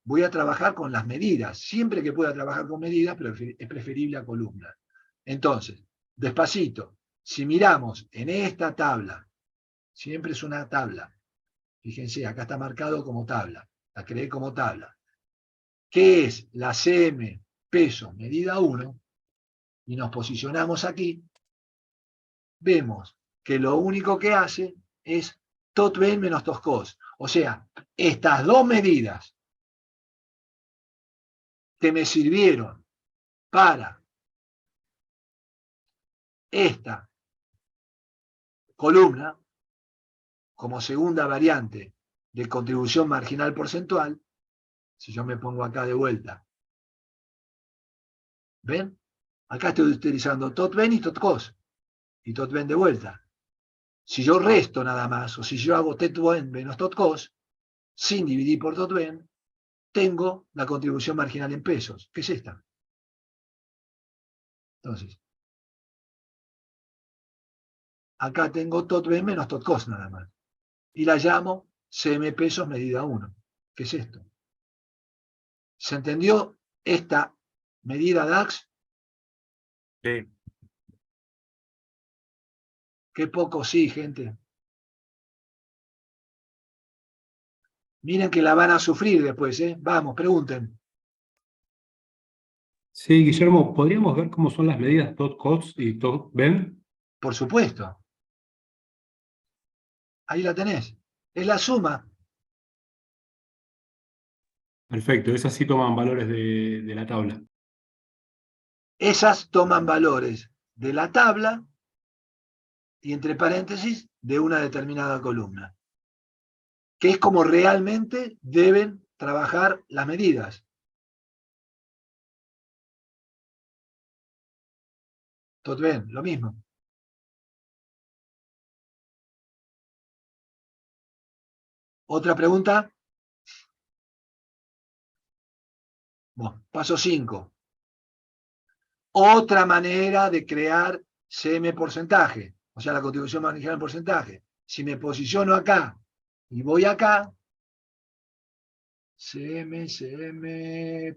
Voy a trabajar con las medidas, siempre que pueda trabajar con medidas, pero es preferible a columna. Entonces, despacito, si miramos en esta tabla, siempre es una tabla, fíjense, acá está marcado como tabla, la creé como tabla. ¿Qué es la CM peso medida 1? Y nos posicionamos aquí, vemos que lo único que hace es tot-ben menos tot-cos. O sea, estas dos medidas que me sirvieron para esta columna, como segunda variante de contribución marginal porcentual, si yo me pongo acá de vuelta, ¿ven? Acá estoy utilizando tot-ben y tot-cos, y tot-ben de vuelta. Si yo resto nada más, o si yo hago tot-ben menos tot-cos, sin dividir por tot-ben, tengo la contribución marginal en pesos, que es esta. Entonces, acá tengo tot ben menos tot cos nada más. Y la llamo cm pesos medida 1. ¿Qué es esto? ¿Se entendió esta medida DAX? Sí. Qué poco sí, gente. Miren que la van a sufrir después, ¿eh? Vamos, pregunten. Sí, Guillermo, ¿podríamos ver cómo son las medidas tot-cost y tot-ben? Por supuesto. Ahí la tenés. Es la suma. Perfecto, esas sí toman valores de la tabla. Esas toman valores de la tabla y entre paréntesis de una determinada columna, que es como realmente deben trabajar las medidas. Tot bien, lo mismo. ¿Otra pregunta? Bueno, paso 5. Otra manera de crear CM porcentaje, o sea, la contribución marginal en porcentaje. Si me posiciono acá y voy acá, CM,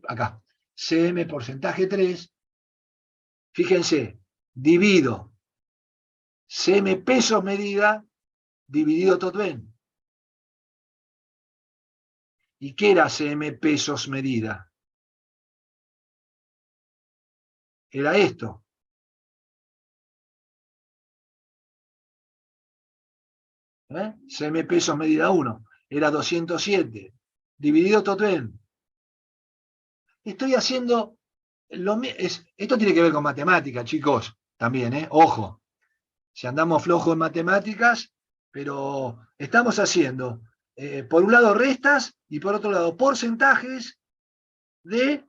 acá, CM porcentaje 3, fíjense, divido CM pesos medida dividido tot ben. ¿Y qué era CM pesos medida? Era esto. CM pesos medida 1. Era 207. Dividido tot ben. Estoy haciendo... esto tiene que ver con matemáticas, chicos, también, ojo. Si andamos flojos en matemáticas, pero estamos haciendo, por un lado, restas y por otro lado, porcentajes de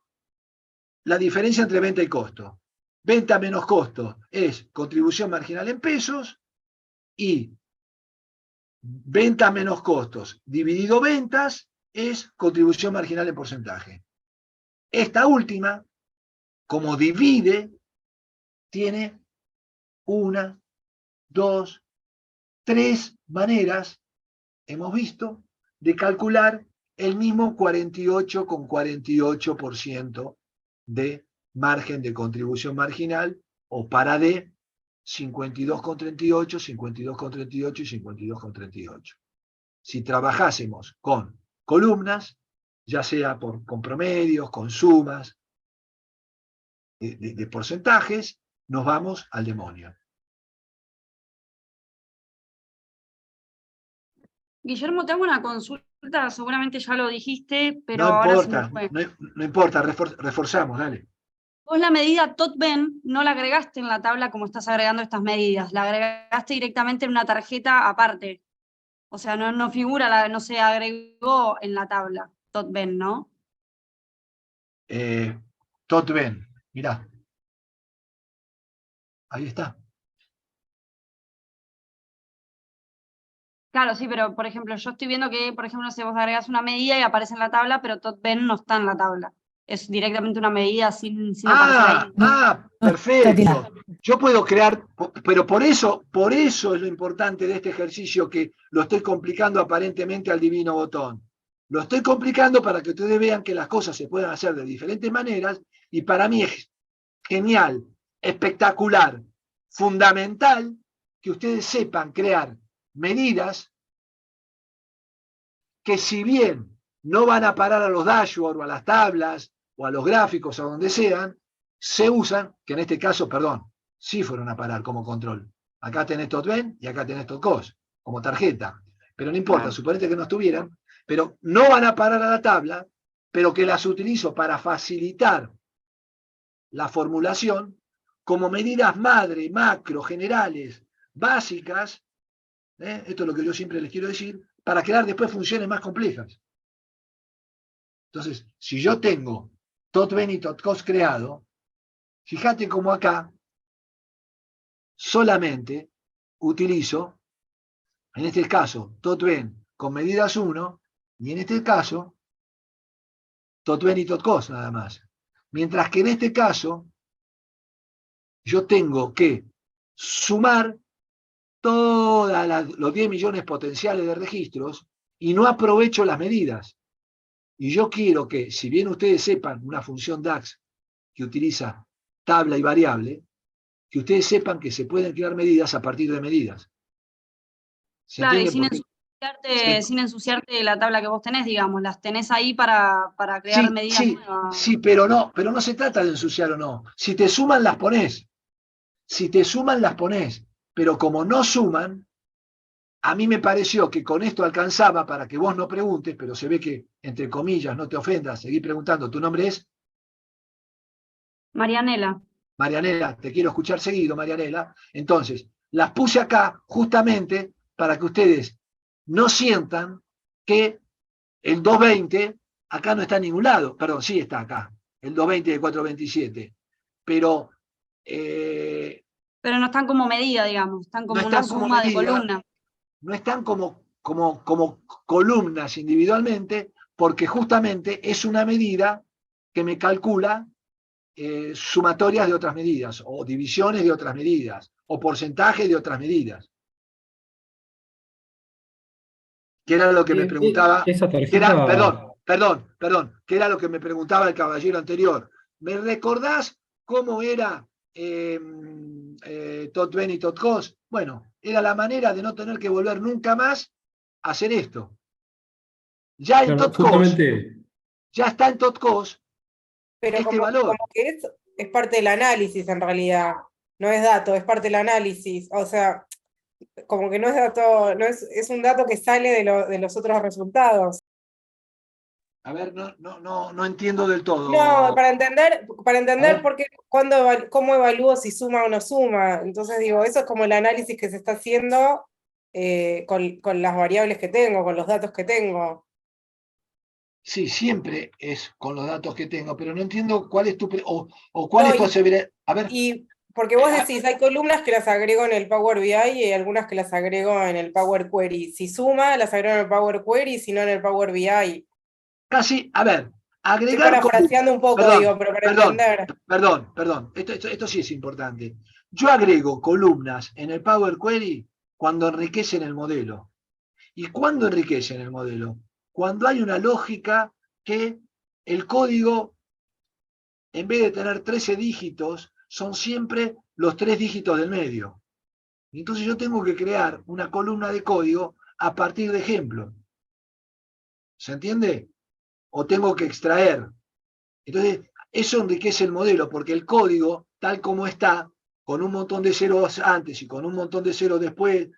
la diferencia entre venta y costo. Venta menos costo es contribución marginal en pesos y venta menos costos dividido ventas es contribución marginal en porcentaje. Esta última, como divide, tiene 1, 2, 3 maneras, hemos visto, de calcular el mismo 48,48% de margen de contribución marginal, o para D, 52,38, 52,38 y 52,38. Si trabajásemos con columnas, ya sea con promedios, con sumas de porcentajes, nos vamos al demonio. Guillermo, te hago una consulta, seguramente ya lo dijiste, pero No ahora se me importa, fue. no importa, reforzamos, dale. Vos la medida tot-ben no la agregaste en la tabla como estás agregando estas medidas, la agregaste directamente en una tarjeta aparte. O sea, no figura, no se agregó en la tabla tot-ben, ¿no? Tot ben, mirá. Ahí está. Claro, sí, pero por ejemplo, yo estoy viendo que, por ejemplo, si vos agregás una medida y aparece en la tabla, pero tot-ben no está en la tabla. Es directamente una medida sin aparecer ahí. Perfecto. Yo puedo crear, pero por eso es lo importante de este ejercicio, que lo estoy complicando aparentemente al divino botón. Lo estoy complicando para que ustedes vean que las cosas se pueden hacer de diferentes maneras, y para mí es genial, espectacular, fundamental que ustedes sepan crear medidas que, si bien no van a parar a los dashboards o a las tablas o a los gráficos, a donde sean, se usan, que en este caso, perdón, sí fueron a parar como control. Acá tenés tot ben y acá tenés tot cost, como tarjeta. Pero no importa, suponete que no estuvieran, pero no van a parar a la tabla, pero que las utilizo para facilitar la formulación como medidas madre, macro, generales, básicas, esto es lo que yo siempre les quiero decir, para crear después funciones más complejas. Entonces, si yo tengo tot ben y tot cost creado, fíjate cómo acá solamente utilizo, en este caso, tot ben con medidas 1, y en este caso, tot ben y tot cost nada más. Mientras que en este caso, yo tengo que sumar todos los 10 millones potenciales de registros y no aprovecho las medidas. Y yo quiero que, si bien ustedes sepan una función DAX que utiliza tabla y variable, que ustedes sepan que se pueden crear medidas a partir de medidas. ¿Se Claro, y entiende? sin ensuciarte la tabla que vos tenés, digamos, las tenés ahí para crear Sí, medidas sí, nuevas. sí, pero no se trata de ensuciar o no. Si te suman, las ponés. Si te suman, las ponés. Pero como no suman, a mí me pareció que con esto alcanzaba para que vos no preguntes, pero se ve que, entre comillas, no te ofendas, seguí preguntando. ¿Tu nombre es? Marianela. Marianela, te quiero escuchar seguido, Marianela. Entonces, las puse acá justamente para que ustedes no sientan que el 220 acá no está en ningún lado. Perdón, sí está acá, el 220 de 427. Pero Pero no están como medida, digamos, están como no una están como suma de medida, columna. no están como columnas individualmente, porque justamente es una medida que me calcula sumatorias de otras medidas, o divisiones de otras medidas, o porcentajes de otras medidas. Que era lo que me preguntaba, Esa que era, tarjeta, perdón, que era lo que me preguntaba el caballero anterior. ¿Me recordás cómo era tot ben y tot cos? Bueno, era la manera de no tener que volver nunca más a hacer esto. Ya en claro, tot cos, justamente, ya está en tot cos Pero este como, valor. como que es parte del análisis en realidad, no es dato, es parte del análisis. O sea, como que no es dato, es un dato que sale de los otros resultados. A ver, no entiendo del todo. No, para entender ver. por qué, cómo evalúo si suma o no suma. Entonces digo, eso es como el análisis que se está haciendo con las variables que tengo, con los datos que tengo. Sí, siempre es con los datos que tengo, pero no entiendo cuál es o cuál No, es posible. A ver, y porque vos decís, hay columnas que las agrego en el Power BI y hay algunas que las agrego en el Power Query. Si suma, las agrego en el Power Query, si no en el Power BI. casi, a ver, Estoy agregar parafraseando un poco, digo, pero para entender. perdón, esto sí es importante. Yo agrego columnas en el Power Query cuando enriquecen el modelo. ¿Y cuándo enriquecen el modelo? Cuando hay una lógica que el código, en vez de tener 13 dígitos, son siempre los 3 dígitos del medio. Entonces yo tengo que crear una columna de código a partir de ejemplos. ¿Se entiende? O tengo que extraer. Entonces, eso enriquece el modelo, porque el código, tal como está, con un montón de ceros antes y con un montón de ceros después,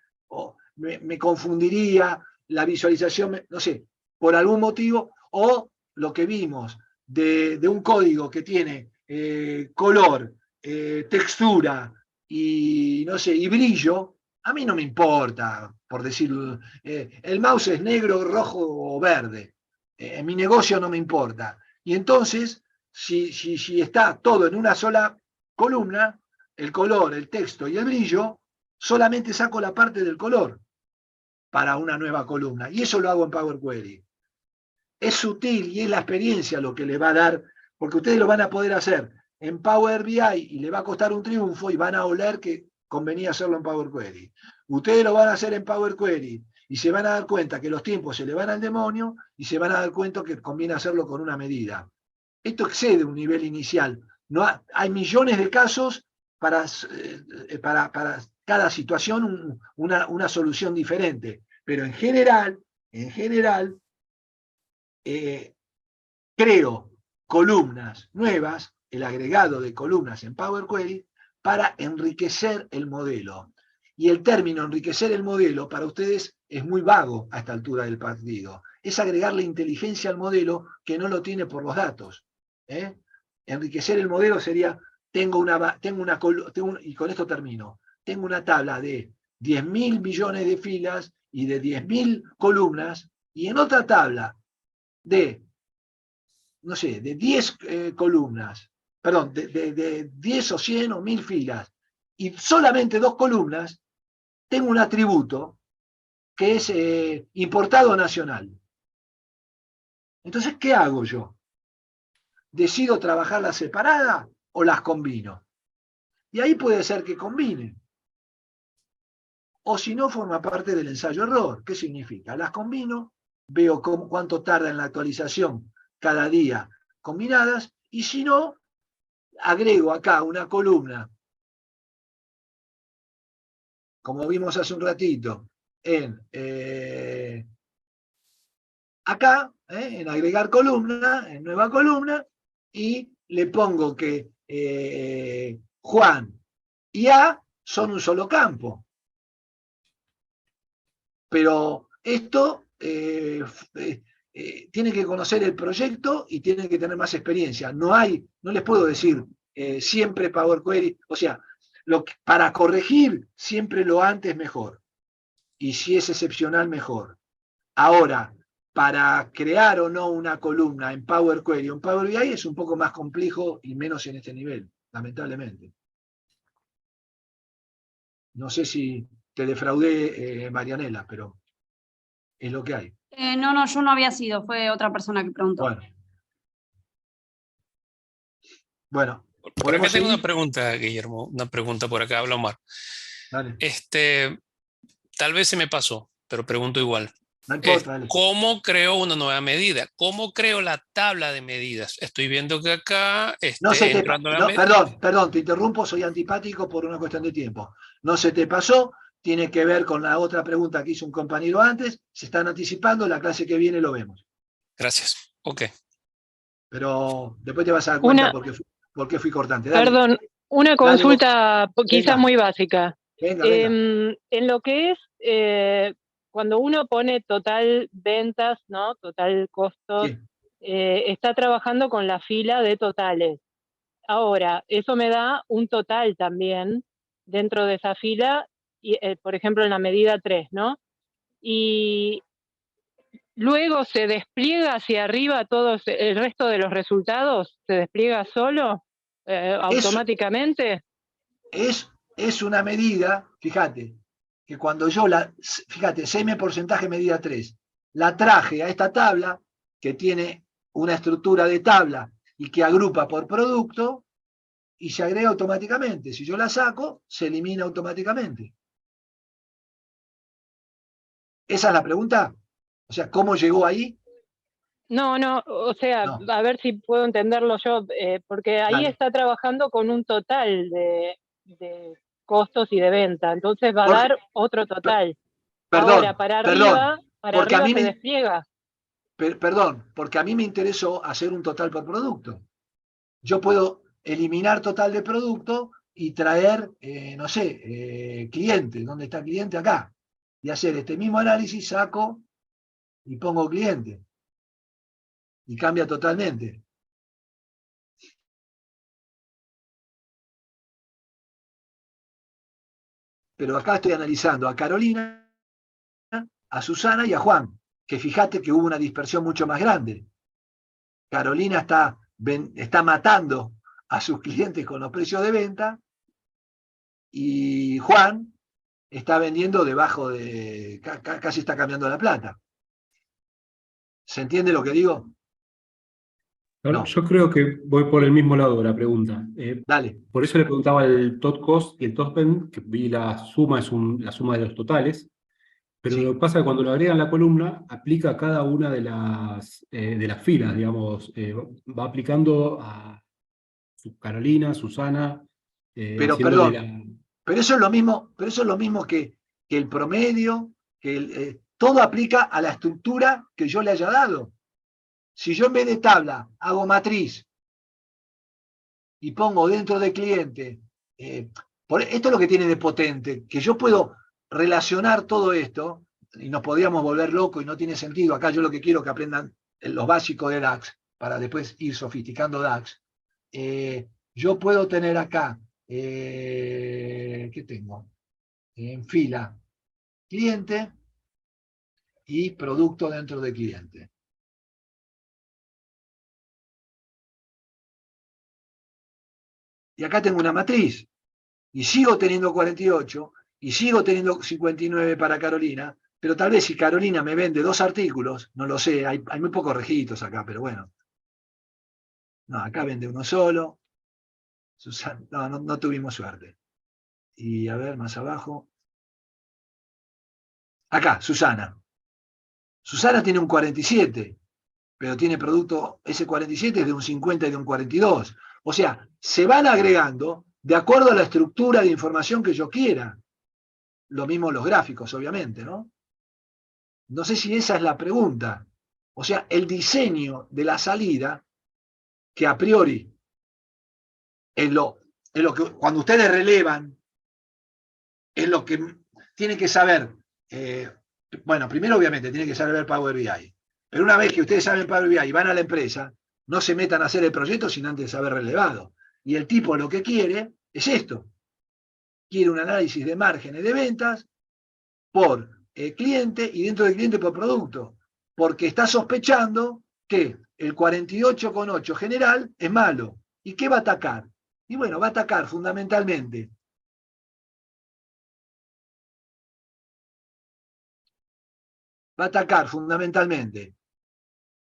me confundiría la visualización, no sé, por algún motivo, o lo que vimos de un código que tiene color, textura y, no sé, y brillo, a mí no me importa, por decir, el mouse es negro, rojo o verde. En mi negocio no me importa. Y entonces, si está todo en una sola columna, el color, el texto y el brillo, solamente saco la parte del color para una nueva columna. Y eso lo hago en Power Query. Es sutil y es la experiencia lo que le va a dar, porque ustedes lo van a poder hacer en Power BI y le va a costar un triunfo y van a oler que convenía hacerlo en Power Query. Ustedes lo van a hacer en Power Query y se van a dar cuenta que los tiempos se le van al demonio y se van a dar cuenta que conviene hacerlo con una medida. Esto excede un nivel inicial. No hay millones de casos para cada situación una solución diferente. Pero en general, creo columnas nuevas, el agregado de columnas en Power Query, para enriquecer el modelo. Y el término enriquecer el modelo para ustedes es muy vago a esta altura del partido. Es agregarle inteligencia al modelo que no lo tiene por los datos. Enriquecer el modelo sería, y con esto termino, tengo una tabla de 10.000 millones de filas y de 10.000 columnas, y en otra tabla de, no sé, de 10 columnas, perdón, de 10 o 100 o 1000 filas, y solamente 2 columnas, tengo un atributo que es importado nacional. Entonces, ¿qué hago yo? ¿Decido trabajarlas separadas o las combino? Y ahí puede ser que combine. O si no, forma parte del ensayo-error. ¿Qué significa? Las combino, veo cuánto tarda en la actualización cada día combinadas, y si no, agrego acá una columna, como vimos hace un ratito, acá, en agregar columna, en nueva columna, y le pongo que Juan y A son un solo campo. Pero esto tiene que conocer el proyecto y tiene que tener más experiencia. No les puedo decir siempre Power Query, o sea, para corregir siempre lo antes mejor. Y si es excepcional, mejor. Ahora, para crear o no una columna en Power Query o en Power BI es un poco más complejo y menos en este nivel, lamentablemente. No sé si te defraudé, Marianela, pero es lo que hay. No, yo no había sido, fue otra persona que preguntó. Bueno. Por acá tengo seguir? una pregunta, Guillermo, una pregunta por acá, habla Omar. Dale. Tal vez se me pasó, pero pregunto igual. No importa, dale. ¿Cómo creo una nueva medida? ¿Cómo creo la tabla de medidas? Estoy viendo que acá perdón, te interrumpo, soy antipático por una cuestión de tiempo. No se te pasó, tiene que ver con la otra pregunta que hizo un compañero antes, se están anticipando, la clase que viene lo vemos. Gracias, ok. Pero después te vas a dar cuenta por qué fui cortante. Dale. Perdón, una consulta quizás Venga. muy básica. Venga. En lo que es, cuando uno pone total ventas, ¿no? Total costos, Sí. está trabajando con la fila de totales. Ahora, eso me da un total también dentro de esa fila, y, por ejemplo, en la medida 3, ¿no? Y luego se despliega hacia arriba todo el resto de los resultados, se despliega solo, automáticamente. Es una medida, fíjate, que cuando yo fíjate, CM porcentaje medida 3, la traje a esta tabla, que tiene una estructura de tabla y que agrupa por producto, y se agrega automáticamente. Si yo la saco, se elimina automáticamente. ¿Esa es la pregunta? O sea, ¿cómo llegó ahí? No, o sea, No. a ver si puedo entenderlo yo, porque ahí Dale. está trabajando con un total de costos y de venta, entonces va a dar otro total. Ahora, para arriba se despliega. Perdón, porque a mí me interesó hacer un total por producto. Yo puedo eliminar total de producto y traer, no sé, cliente. ¿Dónde está cliente? Acá. Y hacer este mismo análisis, saco y pongo cliente. Y cambia totalmente. Pero acá estoy analizando a Carolina, a Susana y a Juan, que fíjate que hubo una dispersión mucho más grande. Carolina está matando a sus clientes con los precios de venta y Juan está vendiendo debajo de, casi está cambiando la plata. ¿Se entiende lo que digo? No. Yo creo que voy por el mismo lado de la pregunta. Dale. Por eso le preguntaba el tot cost y el tot spend, que vi la suma, la suma de los totales, pero Sí. lo que pasa es que cuando lo agregan la columna, aplica a cada una de las filas, digamos, va aplicando a Carolina, Susana, Pero haciéndole perdón, pero eso es lo mismo que el promedio, que todo aplica a la estructura que yo le haya dado. Si yo en vez de tabla hago matriz y pongo dentro de cliente, esto es lo que tiene de potente, que yo puedo relacionar todo esto, y nos podríamos volver locos y no tiene sentido. Acá yo lo que quiero que aprendan los básicos de DAX, para después ir sofisticando DAX. Yo puedo tener acá, ¿qué tengo? En fila, cliente y producto dentro de cliente. Y acá tengo una matriz, y sigo teniendo 48, y sigo teniendo 59 para Carolina, pero tal vez si Carolina me vende 2 artículos, no lo sé, hay muy pocos registros acá, pero bueno. No, acá vende uno solo, Susana, no tuvimos suerte. Y a ver, más abajo. Acá, Susana. Susana tiene un 47, pero tiene producto, ese 47 es de un 50 y de un 42. O sea, se van agregando de acuerdo a la estructura de información que yo quiera. Lo mismo los gráficos, obviamente, ¿no? No sé si esa es la pregunta. O sea, el diseño de la salida, que a priori, en lo que cuando ustedes relevan, es lo que tienen que saber. Bueno, primero obviamente tienen que saber Power BI. Pero una vez que ustedes saben Power BI y van a la empresa, no se metan a hacer el proyecto sin antes haber relevado. Y el tipo lo que quiere es esto. Quiere un análisis de márgenes de ventas por cliente y dentro del cliente por producto. Porque está sospechando que el 48,8 general es malo. ¿Y qué va a atacar? Y bueno, va a atacar fundamentalmente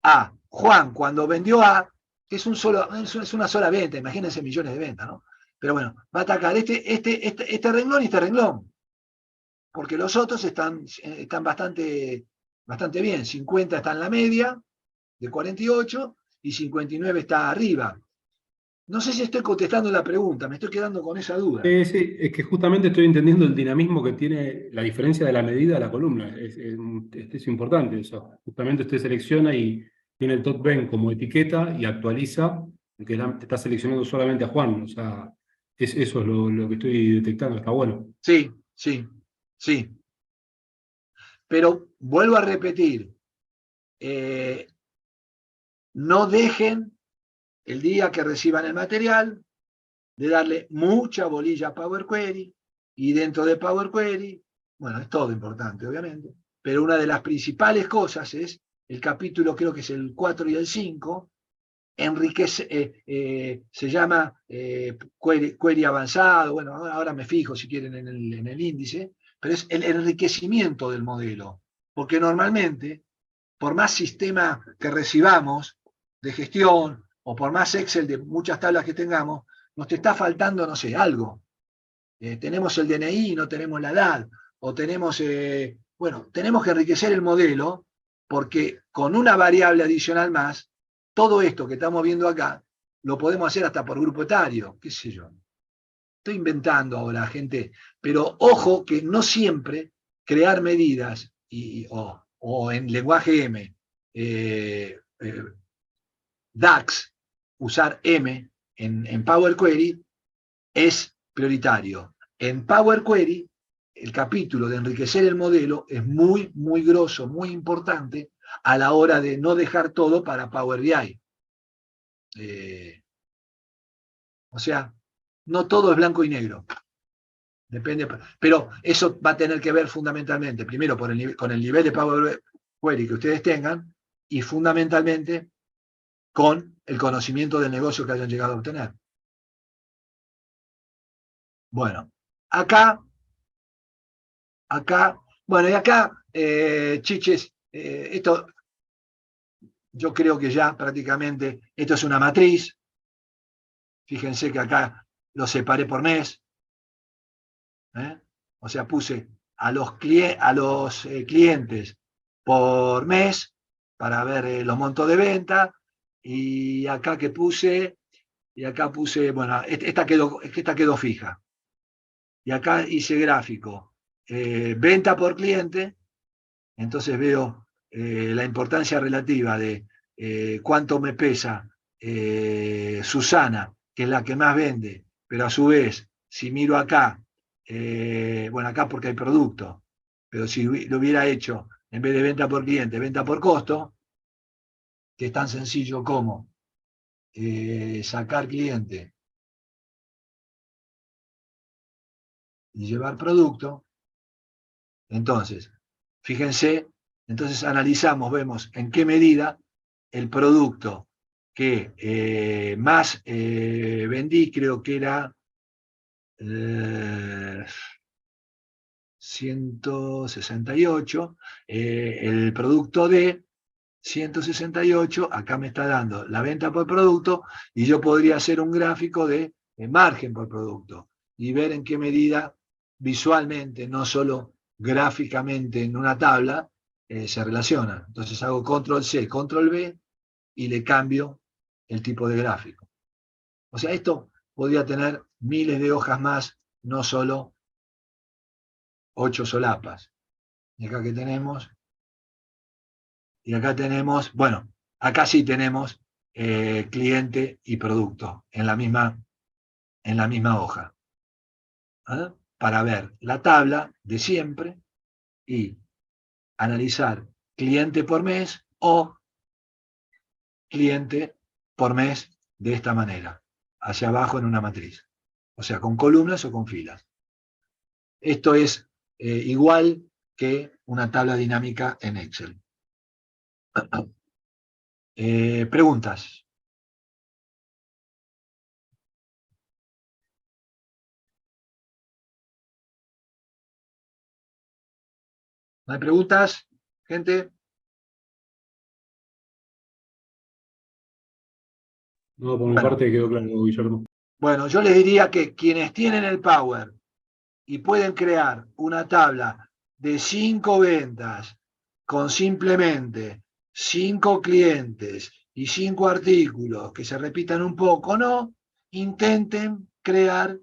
a Juan cuando vendió A, que es una sola venta, imagínense millones de ventas, ¿no? Pero bueno, va a atacar este renglón y este renglón, porque los otros están bastante bien. 50 está en la media de 48 y 59 está arriba. No sé si estoy contestando la pregunta, me estoy quedando con esa duda. Sí, es que justamente estoy entendiendo el dinamismo que tiene la diferencia de la medida a la columna. Es importante eso. Justamente usted selecciona y tiene el top Ben como etiqueta y actualiza, que te está seleccionando solamente a Juan. O sea, eso es lo que estoy detectando, está bueno. Sí. Pero vuelvo a repetir, no dejen el día que reciban el material de darle mucha bolilla a Power Query, y dentro de Power Query, bueno, es todo importante, obviamente, pero una de las principales cosas es el capítulo, creo que es el 4 y el 5, se llama query avanzado, bueno, ahora me fijo si quieren en el índice, pero es el enriquecimiento del modelo, porque normalmente, por más sistema que recibamos de gestión, o por más Excel de muchas tablas que tengamos, nos te está faltando, no sé, algo. Tenemos el DNI y no tenemos la edad, o tenemos, tenemos que enriquecer el modelo, porque con una variable adicional más, todo esto que estamos viendo acá, lo podemos hacer hasta por grupo etario, qué sé yo. Estoy inventando ahora, gente, pero ojo que no siempre crear medidas, o en lenguaje M, DAX, usar M en Power Query es prioritario. En Power Query, el capítulo de enriquecer el modelo es muy, muy grosso, muy importante a la hora de no dejar todo para Power BI. O sea, no todo es blanco y negro. Depende, pero eso va a tener que ver fundamentalmente, primero con el nivel de Power Query que ustedes tengan, y fundamentalmente con el conocimiento del negocio que hayan llegado a obtener. Bueno, acá, bueno, y acá, chiches, esto, yo creo que ya prácticamente, esto es una matriz. Fíjense que acá lo separé por mes. O sea, puse a los clientes por mes para ver los montos de venta, y acá puse, bueno, esta quedó fija. Y acá hice gráfico, venta por cliente, entonces veo la importancia relativa de cuánto me pesa Susana, que es la que más vende, pero a su vez, si miro acá, bueno, acá porque hay producto, pero si lo hubiera hecho, en vez de venta por cliente, venta por costo, que es tan sencillo como sacar cliente y llevar producto. Entonces, fíjense, entonces analizamos, vemos en qué medida el producto que más vendí, creo que era 168, el producto de 168, acá me está dando la venta por producto, y yo podría hacer un gráfico de margen por producto, y ver en qué medida visualmente, no solo gráficamente en una tabla, se relaciona. Entonces hago control C, control V, y le cambio el tipo de gráfico. O sea, esto podría tener miles de hojas más, no solo 8 solapas. Y acá que tenemos, bueno, acá sí tenemos cliente y producto en la misma hoja. ¿Ah? Para ver la tabla de siempre y analizar cliente por mes o cliente por mes de esta manera, hacia abajo en una matriz. O sea, con columnas o con filas. Esto es igual que una tabla dinámica en Excel. Preguntas. ¿No hay preguntas, gente? No, por mi Bueno. parte quedó claro, Guillermo. Bueno, yo les diría que quienes tienen el Power y pueden crear una tabla de 5 ventas con simplemente 5 clientes y 5 artículos que se repitan un poco, no, intenten crear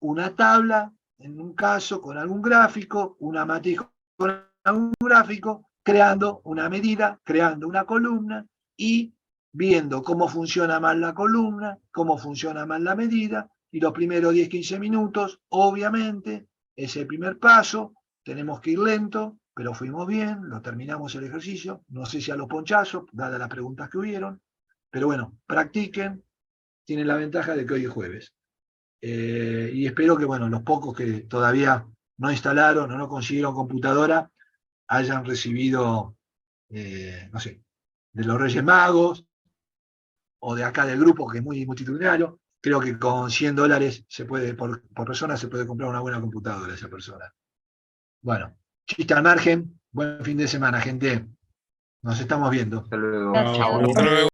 una tabla, en un caso con algún gráfico, una matriz con algún gráfico, creando una medida, creando una columna y viendo cómo funciona más la columna, cómo funciona más la medida, y los primeros 10-15 minutos, obviamente, es el primer paso, tenemos que ir lento, pero fuimos bien, lo terminamos el ejercicio, no sé si a los ponchazos, dadas las preguntas que hubieron, pero bueno, practiquen, tienen la ventaja de que hoy es jueves. Y espero que, bueno, los pocos que todavía no instalaron o no consiguieron computadora hayan recibido, no sé, de los Reyes Magos o de acá del grupo, que es muy multitudinario. Creo que con $100 se puede, por persona se puede comprar una buena computadora esa persona. Bueno, chiste al margen, buen fin de semana, gente. Nos estamos viendo. Hasta luego. Gracias. Chao. Hasta luego.